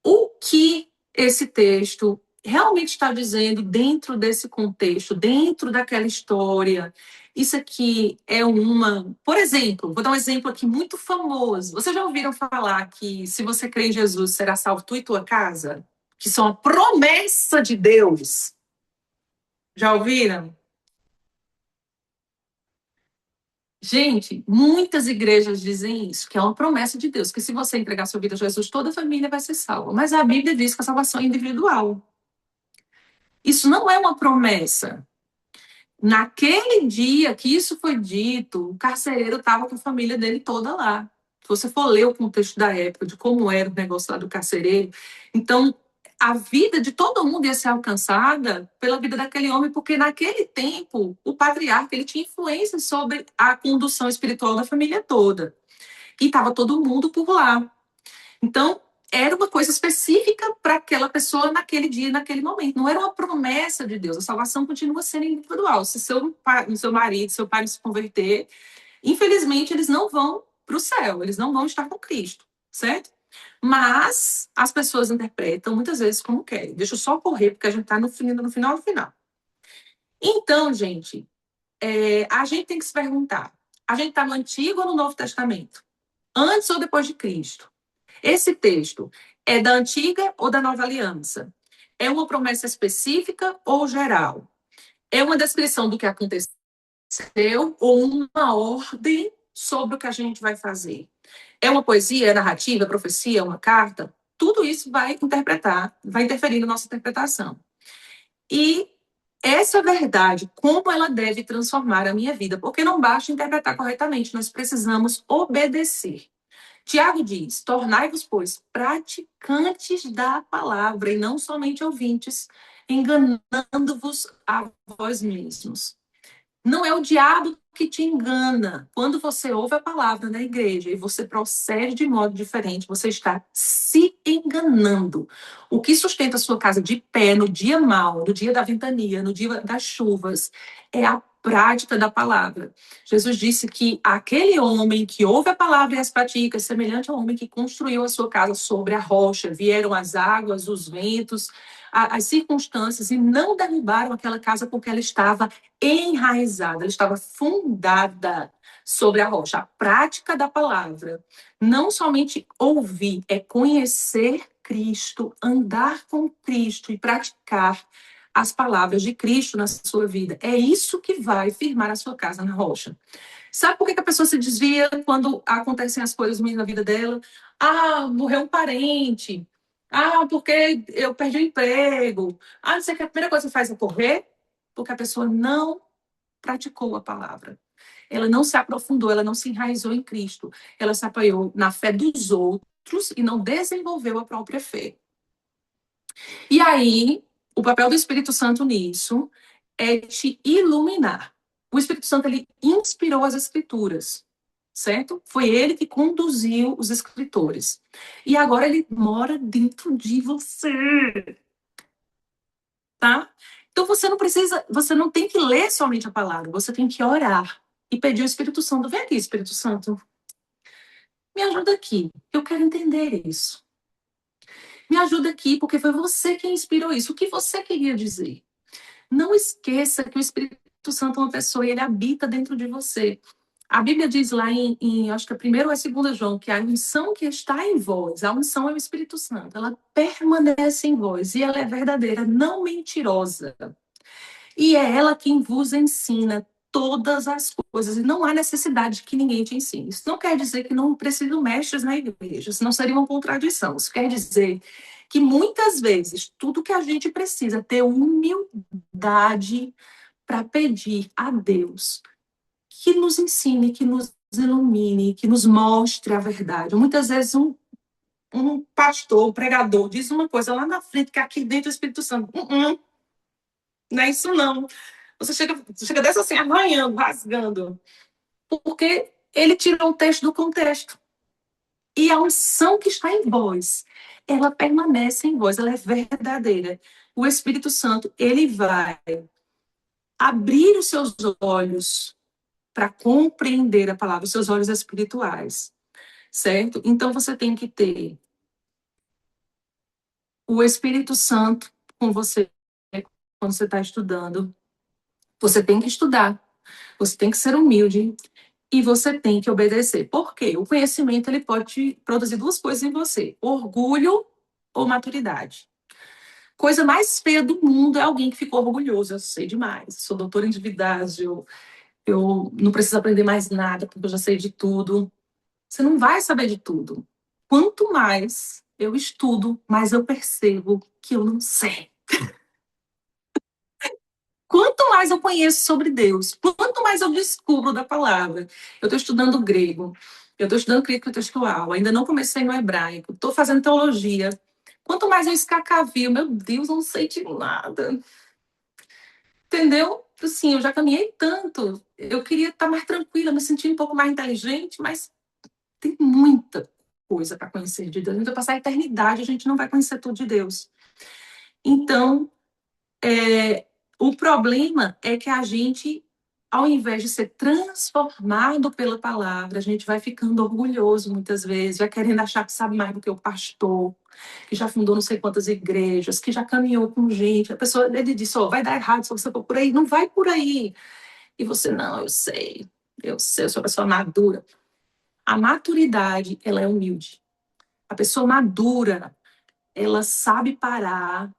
o que esse texto realmente está dizendo, dentro desse contexto, dentro daquela história, isso aqui é uma... Por exemplo, vou dar um exemplo aqui muito famoso. Vocês já ouviram falar que se você crê em Jesus, será salvo tu e tua casa? Que são a promessa de Deus. Já ouviram? Gente, muitas igrejas dizem isso, que é uma promessa de Deus, que se você entregar sua vida a Jesus, toda a família vai ser salva. Mas a Bíblia diz que a salvação é individual. Isso não é uma promessa. Naquele dia que isso foi dito, o carcereiro estava com a família dele toda lá. Se você for ler o contexto da época, de como era o negócio lá do carcereiro, então a vida de todo mundo ia ser alcançada pela vida daquele homem, porque naquele tempo o patriarca ele tinha influência sobre a condução espiritual da família toda. E estava todo mundo por lá. Então, era uma coisa específica para aquela pessoa naquele dia, naquele momento. Não era uma promessa de Deus. A salvação continua sendo individual. Se seu marido, seu pai se converter, infelizmente, eles não vão para o céu. Eles não vão estar com Cristo, certo? Mas as pessoas interpretam muitas vezes como querem. Deixa eu só correr, porque a gente está no final do final. Então, gente, a gente tem que se perguntar. A gente está no Antigo ou no Novo Testamento? Antes ou depois de Cristo? Esse texto é da Antiga ou da Nova Aliança? É uma promessa específica ou geral? É uma descrição do que aconteceu ou uma ordem sobre o que a gente vai fazer? É uma poesia, é narrativa, é profecia, é uma carta? Tudo isso vai interferir na nossa interpretação. E essa verdade, como ela deve transformar a minha vida? Porque não basta interpretar corretamente, nós precisamos obedecer. Tiago diz: tornai-vos, pois, praticantes da palavra e não somente ouvintes, enganando-vos a vós mesmos. Não é o diabo que te engana. Quando você ouve a palavra na igreja e você procede de modo diferente, você está se enganando. O que sustenta a sua casa de pé no dia mau, no dia da ventania, no dia das chuvas, é a prática da palavra. Jesus disse que aquele homem que ouve a palavra e as pratica é semelhante ao homem que construiu a sua casa sobre a rocha. Vieram as águas, os ventos, as circunstâncias e não derrubaram aquela casa porque ela estava enraizada, ela estava fundada sobre a rocha. A prática da palavra, não somente ouvir, é conhecer Cristo, andar com Cristo e praticar as palavras de Cristo na sua vida. É isso que vai firmar a sua casa na rocha. Sabe por que a pessoa se desvia quando acontecem as coisas ruins na vida dela? Ah, morreu um parente. Ah, porque eu perdi o emprego. Ah, não sei o que. A primeira coisa que faz é correr, porque a pessoa não praticou a palavra. Ela não se aprofundou, ela não se enraizou em Cristo. Ela se apoiou na fé dos outros e não desenvolveu a própria fé. E aí, o papel do Espírito Santo nisso é te iluminar. O Espírito Santo, ele inspirou as Escrituras, certo? Foi ele que conduziu os escritores. E agora ele mora dentro de você, tá? Então você não tem que ler somente a palavra, você tem que orar e pedir ao Espírito Santo: vem aqui, Espírito Santo, me ajuda aqui, eu quero entender isso. Me ajuda aqui, porque foi você quem inspirou isso. O que você queria dizer? Não esqueça que o Espírito Santo é uma pessoa e ele habita dentro de você. A Bíblia diz lá acho que é 1º ou é 2º João, que a unção que está em vós, a unção é o Espírito Santo, ela permanece em vós e ela é verdadeira, não mentirosa. E é ela quem vos ensina todas as coisas, e não há necessidade que ninguém te ensine. Isso não quer dizer que não precisam mestres na igreja, isso não seria uma contradição. Isso quer dizer que muitas vezes tudo que a gente precisa é ter humildade para pedir a Deus que nos ensine, que nos ilumine, que nos mostre a verdade. Muitas vezes um pastor, um pregador, diz uma coisa lá na frente, que aqui dentro do Espírito Santo. Não é isso não. Você chega dessa assim, arranhando, rasgando. Porque ele tirou o texto do contexto. E a unção que está em vós, ela permanece em vós, ela é verdadeira. O Espírito Santo, ele vai abrir os seus olhos para compreender a palavra, os seus olhos espirituais, certo? Então você tem que ter o Espírito Santo com você quando você está estudando. Você tem que estudar, você tem que ser humilde e você tem que obedecer. Por quê? O conhecimento ele pode produzir duas coisas em você: orgulho ou maturidade. Coisa mais feia do mundo é alguém que ficou orgulhoso. Eu sei demais, sou doutora em divindade, eu não preciso aprender mais nada porque eu já sei de tudo. Você não vai saber de tudo. Quanto mais eu estudo, mais eu percebo que eu não sei. Quanto mais eu conheço sobre Deus, quanto mais eu descubro da palavra. Eu estou estudando grego, eu estou estudando crítica textual, ainda não comecei no hebraico, estou fazendo teologia. Quanto mais eu escacavio, meu Deus, eu não sei de nada. Entendeu? Assim, eu já caminhei tanto. Eu queria estar mais tranquila, me sentir um pouco mais inteligente, mas tem muita coisa para conhecer de Deus. A gente vai passar a eternidade, a gente não vai conhecer tudo de Deus. Então, o problema é que a gente, ao invés de ser transformado pela palavra, a gente vai ficando orgulhoso muitas vezes, vai querendo achar que sabe mais do que o pastor, que já fundou não sei quantas igrejas, que já caminhou com gente. A pessoa, ele disse, vai dar errado se você for por aí. Não vai por aí. E você, não, eu sei, eu sou uma pessoa madura. A maturidade, ela é humilde. A pessoa madura, ela sabe parar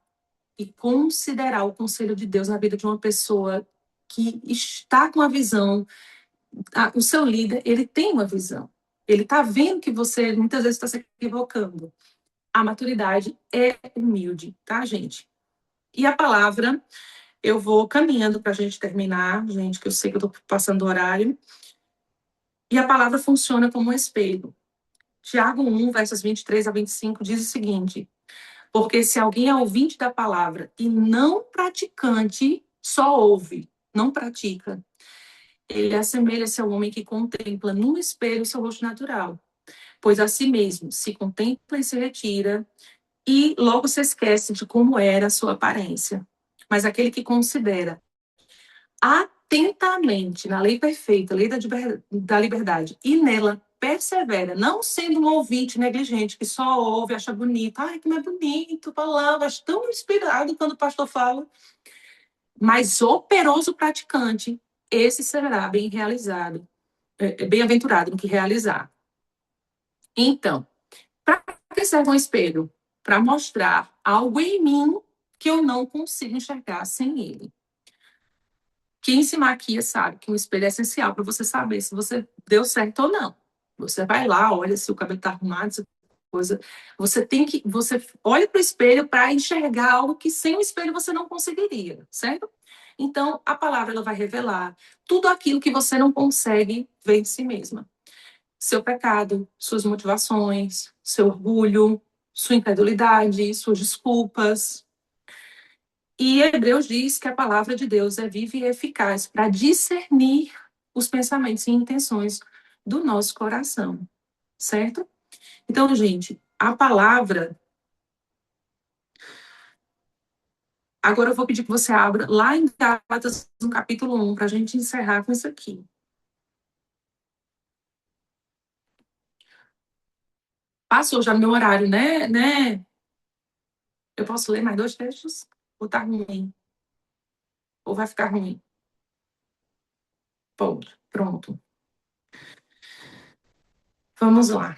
e considerar o conselho de Deus na vida de uma pessoa que está com a visão. O seu líder, ele tem uma visão. Ele está vendo que você muitas vezes está se equivocando. A maturidade é humilde, tá, gente? E a palavra, eu vou caminhando para a gente terminar, gente, que eu sei que eu estou passando o horário. E a palavra funciona como um espelho. Tiago 1, versos 23 a 25, diz o seguinte: porque se alguém é ouvinte da palavra e não praticante, só ouve, não pratica, ele assemelha-se ao homem que contempla no espelho seu rosto natural, pois a si mesmo se contempla e se retira, e logo se esquece de como era a sua aparência. Mas aquele que considera atentamente na lei perfeita, a lei da liberdade, e nela persevera, não sendo um ouvinte negligente que só ouve, acha bonito, ai, como é bonito, palavra, acho tão inspirado quando o pastor fala, mas operoso praticante, esse será bem realizado, bem-aventurado no que realizar. Então, para que serve um espelho? Para mostrar algo em mim que eu não consigo enxergar sem ele. Quem se maquia sabe que um espelho é essencial para você saber se você deu certo ou não. Você vai lá, olha se o cabelo está arrumado, se coisa. Você olha para o espelho para enxergar algo que sem o espelho você não conseguiria, certo? Então, a palavra ela vai revelar tudo aquilo que você não consegue ver em si mesma. Seu pecado, suas motivações, seu orgulho, sua incredulidade, suas desculpas. E Hebreus diz que a palavra de Deus é viva e eficaz para discernir os pensamentos e intenções do nosso coração, certo? Então, gente, a palavra. Agora eu vou pedir que você abra lá em Gálatas, no capítulo 1, para a gente encerrar com isso aqui. Passou já no meu horário, né? Eu posso ler mais 2 textos? Ou tá ruim? Ou vai ficar ruim? Pronto. Vamos lá.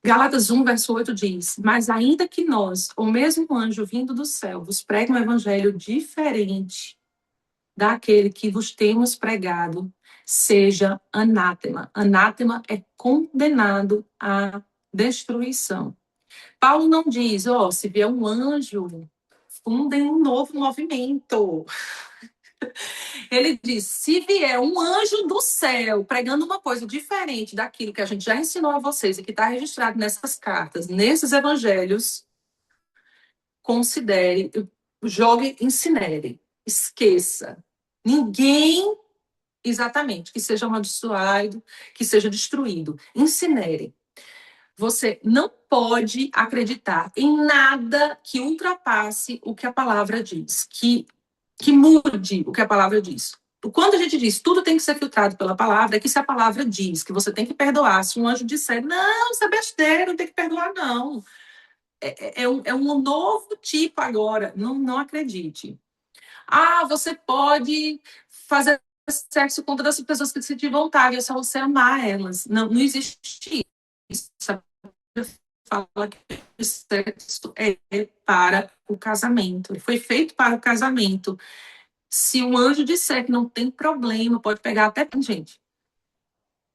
Gálatas 1, verso 8 diz: mas ainda que nós, ou mesmo um anjo vindo do céu, vos pregue um evangelho diferente daquele que vos temos pregado, seja anátema. Anátema é condenado à destruição. Paulo não diz, se vier um anjo, fundem um novo movimento. Ele diz, se vier um anjo do céu pregando uma coisa diferente daquilo que a gente já ensinou a vocês e que está registrado nessas cartas, nesses evangelhos, considere, jogue, incinere, esqueça. Ninguém, exatamente, que seja amaldiçoado, que seja destruído. Incinere. Você não pode acreditar em nada que ultrapasse o que a palavra diz, que mude o que a palavra diz. Quando a gente diz tudo tem que ser filtrado pela palavra, é que se a palavra diz que você tem que perdoar, se um anjo disser, não, isso é besteira, não tem que perdoar, não. um novo tipo agora. Não acredite. Você pode fazer sexo com todas as pessoas que sentir vontade, é só você amar elas. Não existe isso. A Bíblia fala que o sexo é para o casamento. Ele foi feito para o casamento. Se um anjo disser que não tem problema, pode pegar até gente.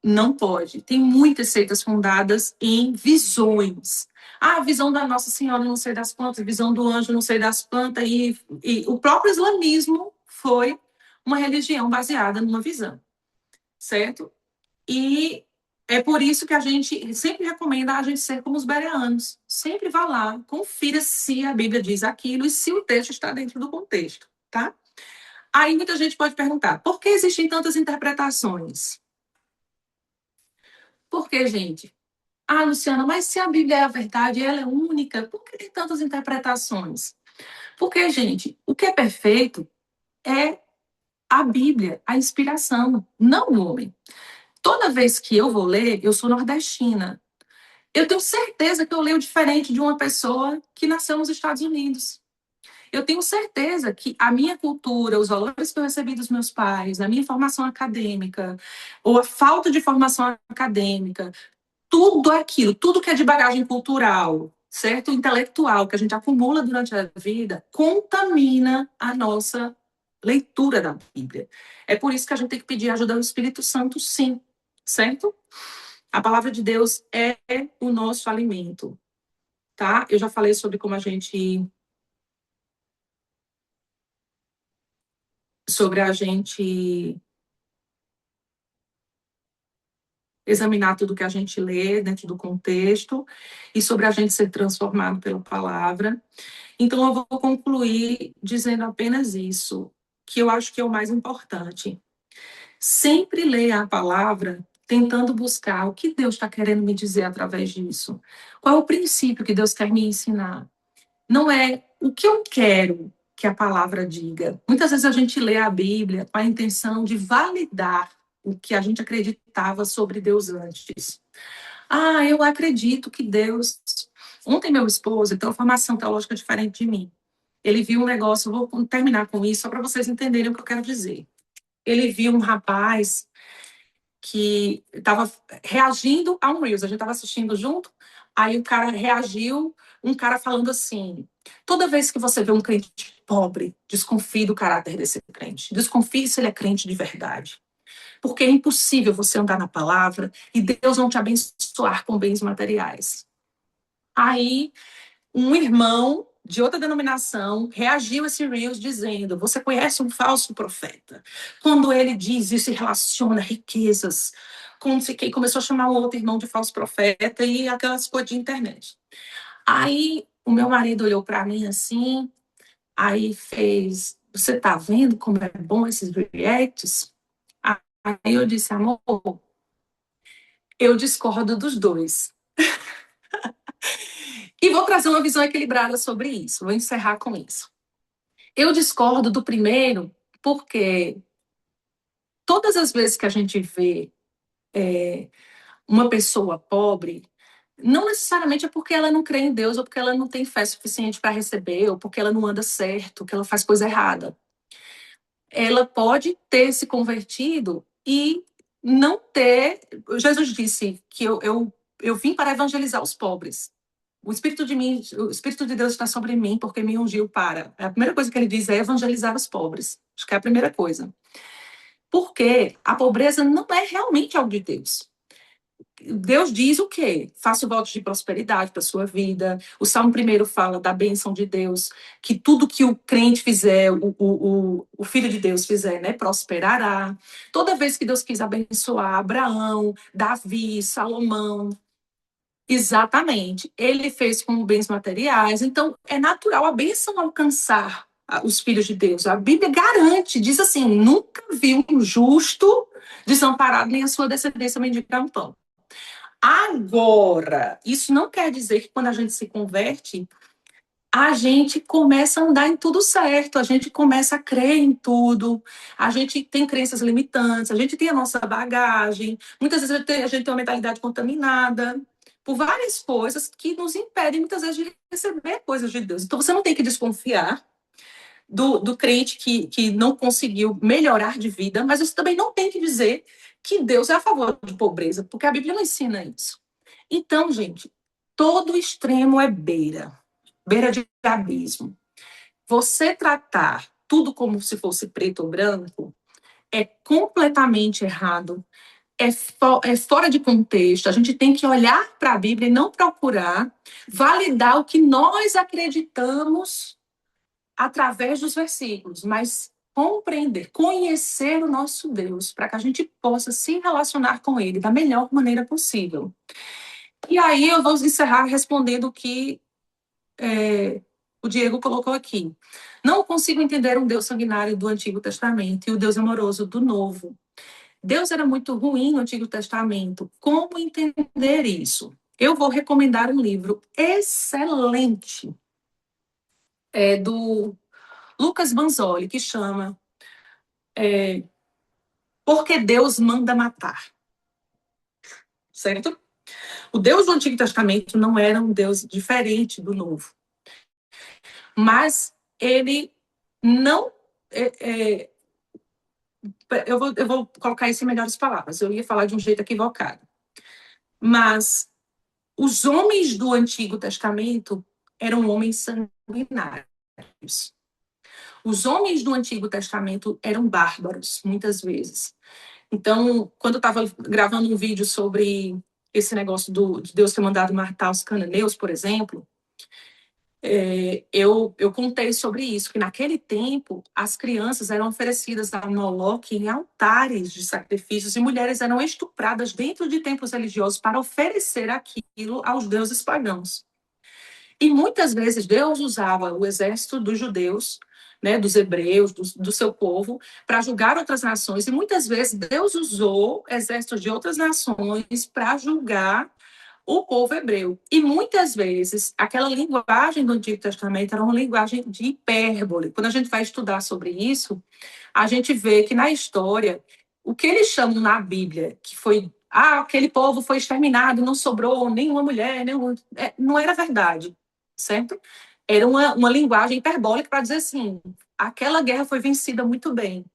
Não pode. Tem muitas seitas fundadas em visões. A visão da Nossa Senhora não sei das quantas, visão do anjo não sei das quantas, e o próprio islamismo foi uma religião baseada numa visão, certo? E é por isso que a gente sempre recomenda a gente ser como os bereanos. Sempre vá lá, confira se a Bíblia diz aquilo e se o texto está dentro do contexto, tá? Aí muita gente pode perguntar, por que existem tantas interpretações? Por que, gente? Luciana, mas se a Bíblia é a verdade, ela é única, por que tem tantas interpretações? Porque, gente, o que é perfeito é a Bíblia, a inspiração, não o homem. Toda vez que eu vou ler, eu sou nordestina. Eu tenho certeza que eu leio diferente de uma pessoa que nasceu nos Estados Unidos. Eu tenho certeza que a minha cultura, os valores que eu recebi dos meus pais, a minha formação acadêmica, ou a falta de formação acadêmica, tudo aquilo, tudo que é de bagagem cultural, certo? Intelectual, que a gente acumula durante a vida, contamina a nossa leitura da Bíblia. É por isso que a gente tem que pedir ajuda do Espírito Santo, sim, certo? A palavra de Deus é o nosso alimento, tá? Eu já falei sobre como a gente examinar tudo que a gente lê dentro do contexto e sobre a gente ser transformado pela palavra. Então, eu vou concluir dizendo apenas isso, que eu acho que é o mais importante. Sempre leia a palavra tentando buscar o que Deus está querendo me dizer através disso. Qual é o princípio que Deus quer me ensinar? Não é o que eu quero que a palavra diga. Muitas vezes a gente lê a Bíblia com a intenção de validar o que a gente acreditava sobre Deus antes. Eu acredito que Deus. Ontem, meu esposo tem uma formação teológica diferente de mim. Ele viu um negócio, eu vou terminar com isso, só para vocês entenderem o que eu quero dizer. Ele viu um rapaz que estava reagindo a um Reels, a gente estava assistindo junto, aí o cara reagiu, um cara falando assim: toda vez que você vê um crente pobre, desconfie do caráter desse crente, desconfie se ele é crente de verdade. Porque é impossível você andar na palavra e Deus não te abençoar com bens materiais. Aí, um irmão de outra denominação reagiu a esse Reels dizendo: você conhece um falso profeta? Quando ele diz isso e relaciona riquezas, com não sei quem, começou a chamar o outro irmão de falso profeta e aquelas coisas de internet. Aí, o meu marido olhou para mim assim, aí fez: você tá vendo como é bom esses reacts? Aí eu disse: amor, eu discordo dos dois. E vou trazer uma visão equilibrada sobre isso. Vou encerrar com isso. Eu discordo do primeiro porque todas as vezes que a gente vê uma pessoa pobre, não necessariamente é porque ela não crê em Deus ou porque ela não tem fé suficiente para receber ou porque ela não anda certo, que ela faz coisa errada. Ela pode ter se convertido e não ter... Jesus disse que eu vim para evangelizar os pobres. O Espírito de Deus está sobre mim porque me ungiu para. A primeira coisa que ele diz é evangelizar os pobres. Acho que é a primeira coisa. Porque a pobreza não é realmente algo de Deus. Deus diz o quê? Faça votos de prosperidade para a sua vida. O Salmo 1 fala da bênção de Deus, que tudo que o crente fizer, o Filho de Deus fizer, né, prosperará. Toda vez que Deus quis abençoar Abraão, Davi, Salomão, exatamente, ele fez com bens materiais. Então, é natural a bênção alcançar os filhos de Deus. A Bíblia garante, diz assim: nunca vi um justo desamparado, nem a sua descendência mendigar um pão. Agora, isso não quer dizer que quando a gente se converte, a gente começa a andar em tudo certo, a gente começa a crer em tudo, a gente tem crenças limitantes, a gente tem a nossa bagagem, muitas vezes a gente tem uma mentalidade contaminada, por várias coisas que nos impedem, muitas vezes, de receber coisas de Deus. Então, você não tem que desconfiar do crente que não conseguiu melhorar de vida, mas você também não tem que dizer que Deus é a favor de pobreza, porque a Bíblia não ensina isso. Então, gente, todo extremo é beira de abismo. Você tratar tudo como se fosse preto ou branco é completamente errado, é fora de contexto. A gente tem que olhar para a Bíblia e não procurar validar o que nós acreditamos através dos versículos, mas compreender, conhecer o nosso Deus, para que a gente possa se relacionar com Ele da melhor maneira possível. E aí eu vou encerrar respondendo o que o Diego colocou aqui. Não consigo entender um Deus sanguinário do Antigo Testamento e o Deus amoroso do Novo. Deus era muito ruim no Antigo Testamento. Como entender isso? Eu vou recomendar um livro excelente do Lucas Banzoli, que chama Porque Deus Manda Matar. Certo? O Deus do Antigo Testamento não era um Deus diferente do Novo. Mas ele não... eu vou colocar isso em melhores palavras. Eu ia falar de um jeito equivocado. Mas os homens do Antigo Testamento eram homens sanguinários. Os homens do Antigo Testamento eram bárbaros, muitas vezes. Então, quando eu estava gravando um vídeo sobre esse negócio de Deus ter mandado matar os cananeus, por exemplo, eu contei sobre isso, que naquele tempo as crianças eram oferecidas a Moloque em altares de sacrifícios e mulheres eram estupradas dentro de templos religiosos para oferecer aquilo aos deuses pagãos. E muitas vezes Deus usava o exército dos judeus, né, dos hebreus, do seu povo, para julgar outras nações. E muitas vezes Deus usou exércitos de outras nações para julgar o povo hebreu. E muitas vezes aquela linguagem do Antigo Testamento era uma linguagem de hipérbole. Quando a gente vai estudar sobre isso, a gente vê que na história, o que eles chamam na Bíblia, que foi aquele povo foi exterminado, não sobrou nenhuma mulher, não era verdade, certo? Era uma linguagem hiperbólica para dizer assim, aquela guerra foi vencida muito bem.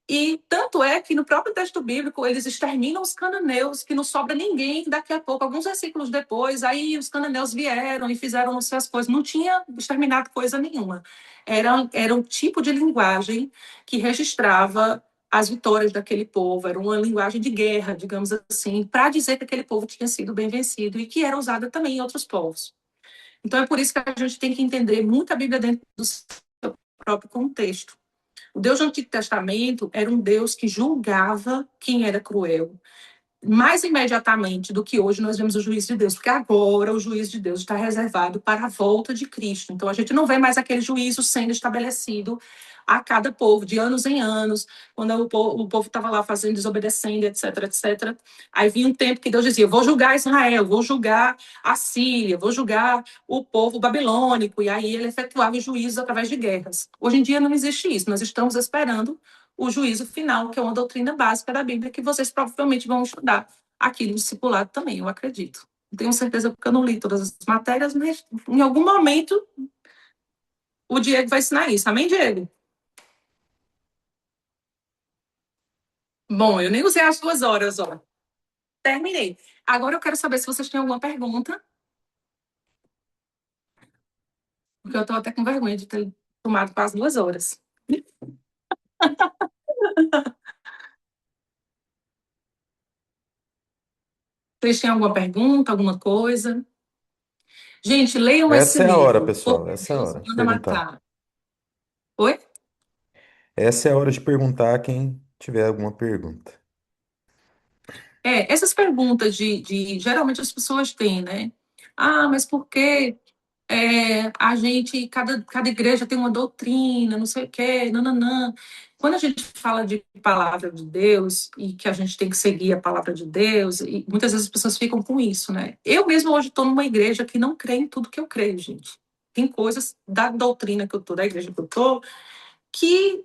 E tanto é que no próprio texto bíblico eles exterminam os cananeus, que não sobra ninguém daqui a pouco, alguns versículos depois, aí os cananeus vieram e fizeram as suas coisas, não tinha exterminado coisa nenhuma. Era um tipo de linguagem que registrava as vitórias daquele povo, era uma linguagem de guerra, digamos assim, para dizer que aquele povo tinha sido bem vencido e que era usada também em outros povos. Então é por isso que a gente tem que entender muito a Bíblia dentro do seu próprio contexto. O Deus do Antigo Testamento era um Deus que julgava quem era cruel, mais imediatamente do que hoje nós vemos o juízo de Deus, porque agora o juízo de Deus está reservado para a volta de Cristo. Então a gente não vê mais aquele juízo sendo estabelecido a cada povo, de anos em anos, quando o povo estava lá fazendo, desobedecendo, etc, etc. Aí vinha um tempo que Deus dizia, vou julgar Israel, vou julgar a Síria, vou julgar o povo babilônico, e aí ele efetuava os juízos através de guerras. Hoje em dia não existe isso, nós estamos esperando o juízo final, que é uma doutrina básica da Bíblia, que vocês provavelmente vão estudar aqui no discipulado também, eu acredito. Não tenho certeza porque eu não li todas as matérias, mas em algum momento o Diego vai ensinar isso. Amém, Diego? Bom, eu nem usei as 2 horas, ó. Terminei. Agora eu quero saber se vocês têm alguma pergunta, porque eu estou até com vergonha de ter tomado quase 2 horas. Vocês têm alguma pergunta, alguma coisa? Gente, leiam esse Essa é a hora, livro, pessoal. Porque Essa é a Deus hora de Manda perguntar. Matar. Oi? Essa é a hora de perguntar quem tiver alguma pergunta. Essas perguntas geralmente as pessoas têm, né? Ah, mas por que a gente, cada igreja tem uma doutrina, não sei o quê, nananã. Quando a gente fala de palavra de Deus e que a gente tem que seguir a palavra de Deus, e muitas vezes as pessoas ficam com isso, né? Eu mesma hoje estou numa igreja que não crê em tudo que eu creio, gente. Tem coisas da doutrina que eu estou, da igreja que eu estou, que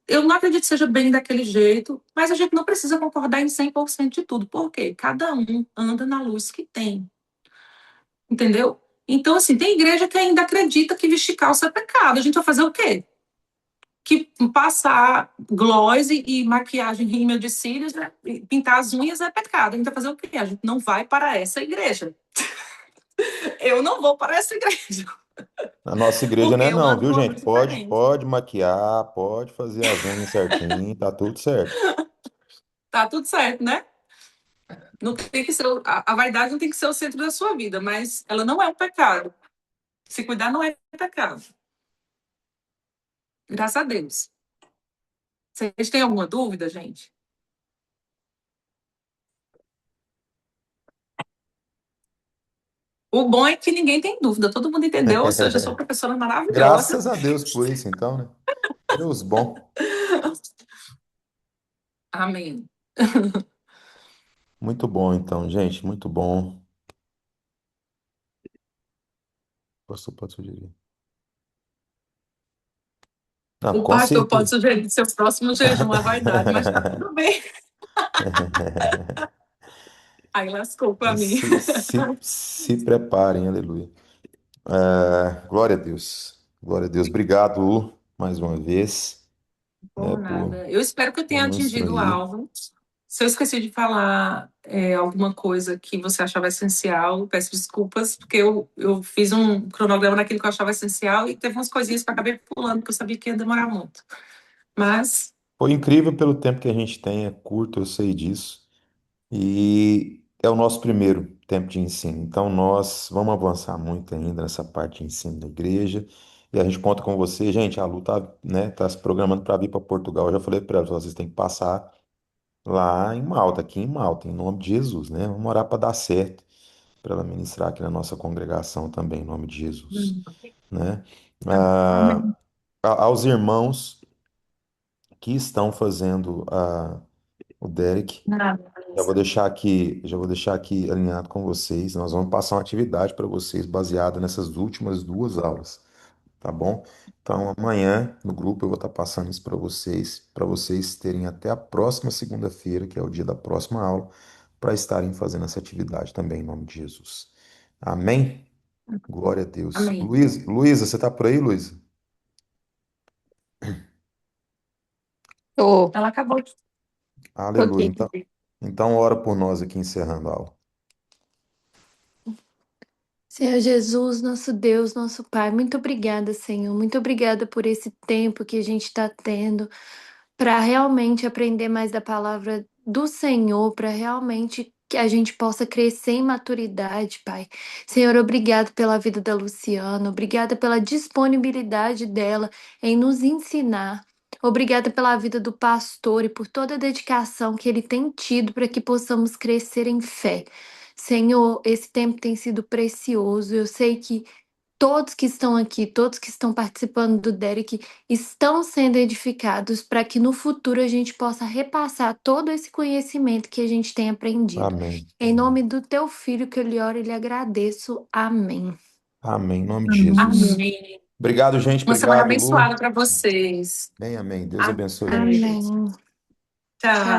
eu não acredito que seja bem daquele jeito, mas a gente não precisa concordar em 100% de tudo. Por quê? Cada um anda na luz que tem. entendeu? Então, assim, tem igreja que ainda acredita que vestir calça é pecado. A gente vai fazer o quê? Que passar gloss e maquiagem, rímel de cílios, né? Pintar as unhas é pecado. A gente vai fazer o quê? A gente não vai para essa igreja. Eu não vou para essa igreja. Na nossa igreja não Porque é eu não, ando viu, com algo gente? Pode, diferente. pode maquiar, pode fazer as unhas certinho, tá tudo certo. Tá tudo certo, né? Não tem que ser, a vaidade não tem que ser o centro da sua vida, mas ela não é um pecado. Se cuidar não é pecado. Graças a Deus. Vocês têm alguma dúvida, gente? O bom é que ninguém tem dúvida, todo mundo entendeu, ou seja, eu sou professora maravilhosa. Graças a Deus por isso, então, né? Deus bom. Amém. Muito bom, então, gente, muito bom. Pastor, pode sugerir. Não, O com pastor pode certeza. sugerir seu próximo jejum à vaidade, mas tá tudo bem. Aí lascou pra mim. Se preparem, aleluia. Glória a Deus. Glória a Deus. Obrigado, Lu, mais uma vez, né, Por por, nada. Eu espero que eu por tenha nos atingido o instruir. alvo. Se eu esqueci de falar alguma coisa que você achava essencial, peço desculpas, porque eu fiz um cronograma naquilo que eu achava essencial e teve umas coisinhas que eu acabei pulando, porque eu sabia que ia demorar muito. Mas, Foi incrível pelo tempo que a gente tem, é curto, eu sei disso. E é o nosso primeiro tempo de ensino. Então, nós vamos avançar muito ainda nessa parte de ensino da igreja. E a gente conta com você. Gente, a Lu tá, né, tá se programando para vir para Portugal. Eu já falei para ela, vocês têm que passar lá em Malta, aqui em Malta, em nome de Jesus, né? Vamos orar para dar certo, para ela ministrar aqui na nossa congregação também, em nome de Jesus, né? Ah, amém. aos irmãos que estão fazendo o Derek. Nada. Já vou deixar aqui alinhado com vocês. Nós vamos passar uma atividade para vocês baseada nessas últimas duas aulas, tá bom? Então, amanhã no grupo eu vou estar passando isso para vocês terem até a próxima segunda-feira, que é o dia da próxima aula, para estarem fazendo essa atividade também, em nome de Jesus. Amém? Glória a Deus. Amém. Luísa, você está por aí, Luísa? Tô, Ela acabou de. tô Aleluia. aqui. Então ora por nós aqui encerrando a aula. Senhor Jesus, nosso Deus, nosso Pai, muito obrigada, Senhor. Muito obrigada por esse tempo que a gente está tendo para realmente aprender mais da palavra do Senhor, para realmente que a gente possa crescer em maturidade, Pai. Senhor, obrigado pela vida da Luciana, obrigada pela disponibilidade dela em nos ensinar. Obrigada pela vida do pastor e por toda a dedicação que ele tem tido para que possamos crescer em fé. Senhor, esse tempo tem sido precioso. Eu sei que todos que estão aqui, todos que estão participando do Derek, estão sendo edificados para que no futuro a gente possa repassar todo esse conhecimento que a gente tem aprendido. Amém. Em nome do teu filho que eu lhe oro e lhe agradeço. Amém. Amém, em nome de Jesus. Amém. Obrigado, gente. Uma semana Obrigado, Lu. abençoada para vocês. Bem, amém. Deus abençoe. Amém. Amém. Tchau.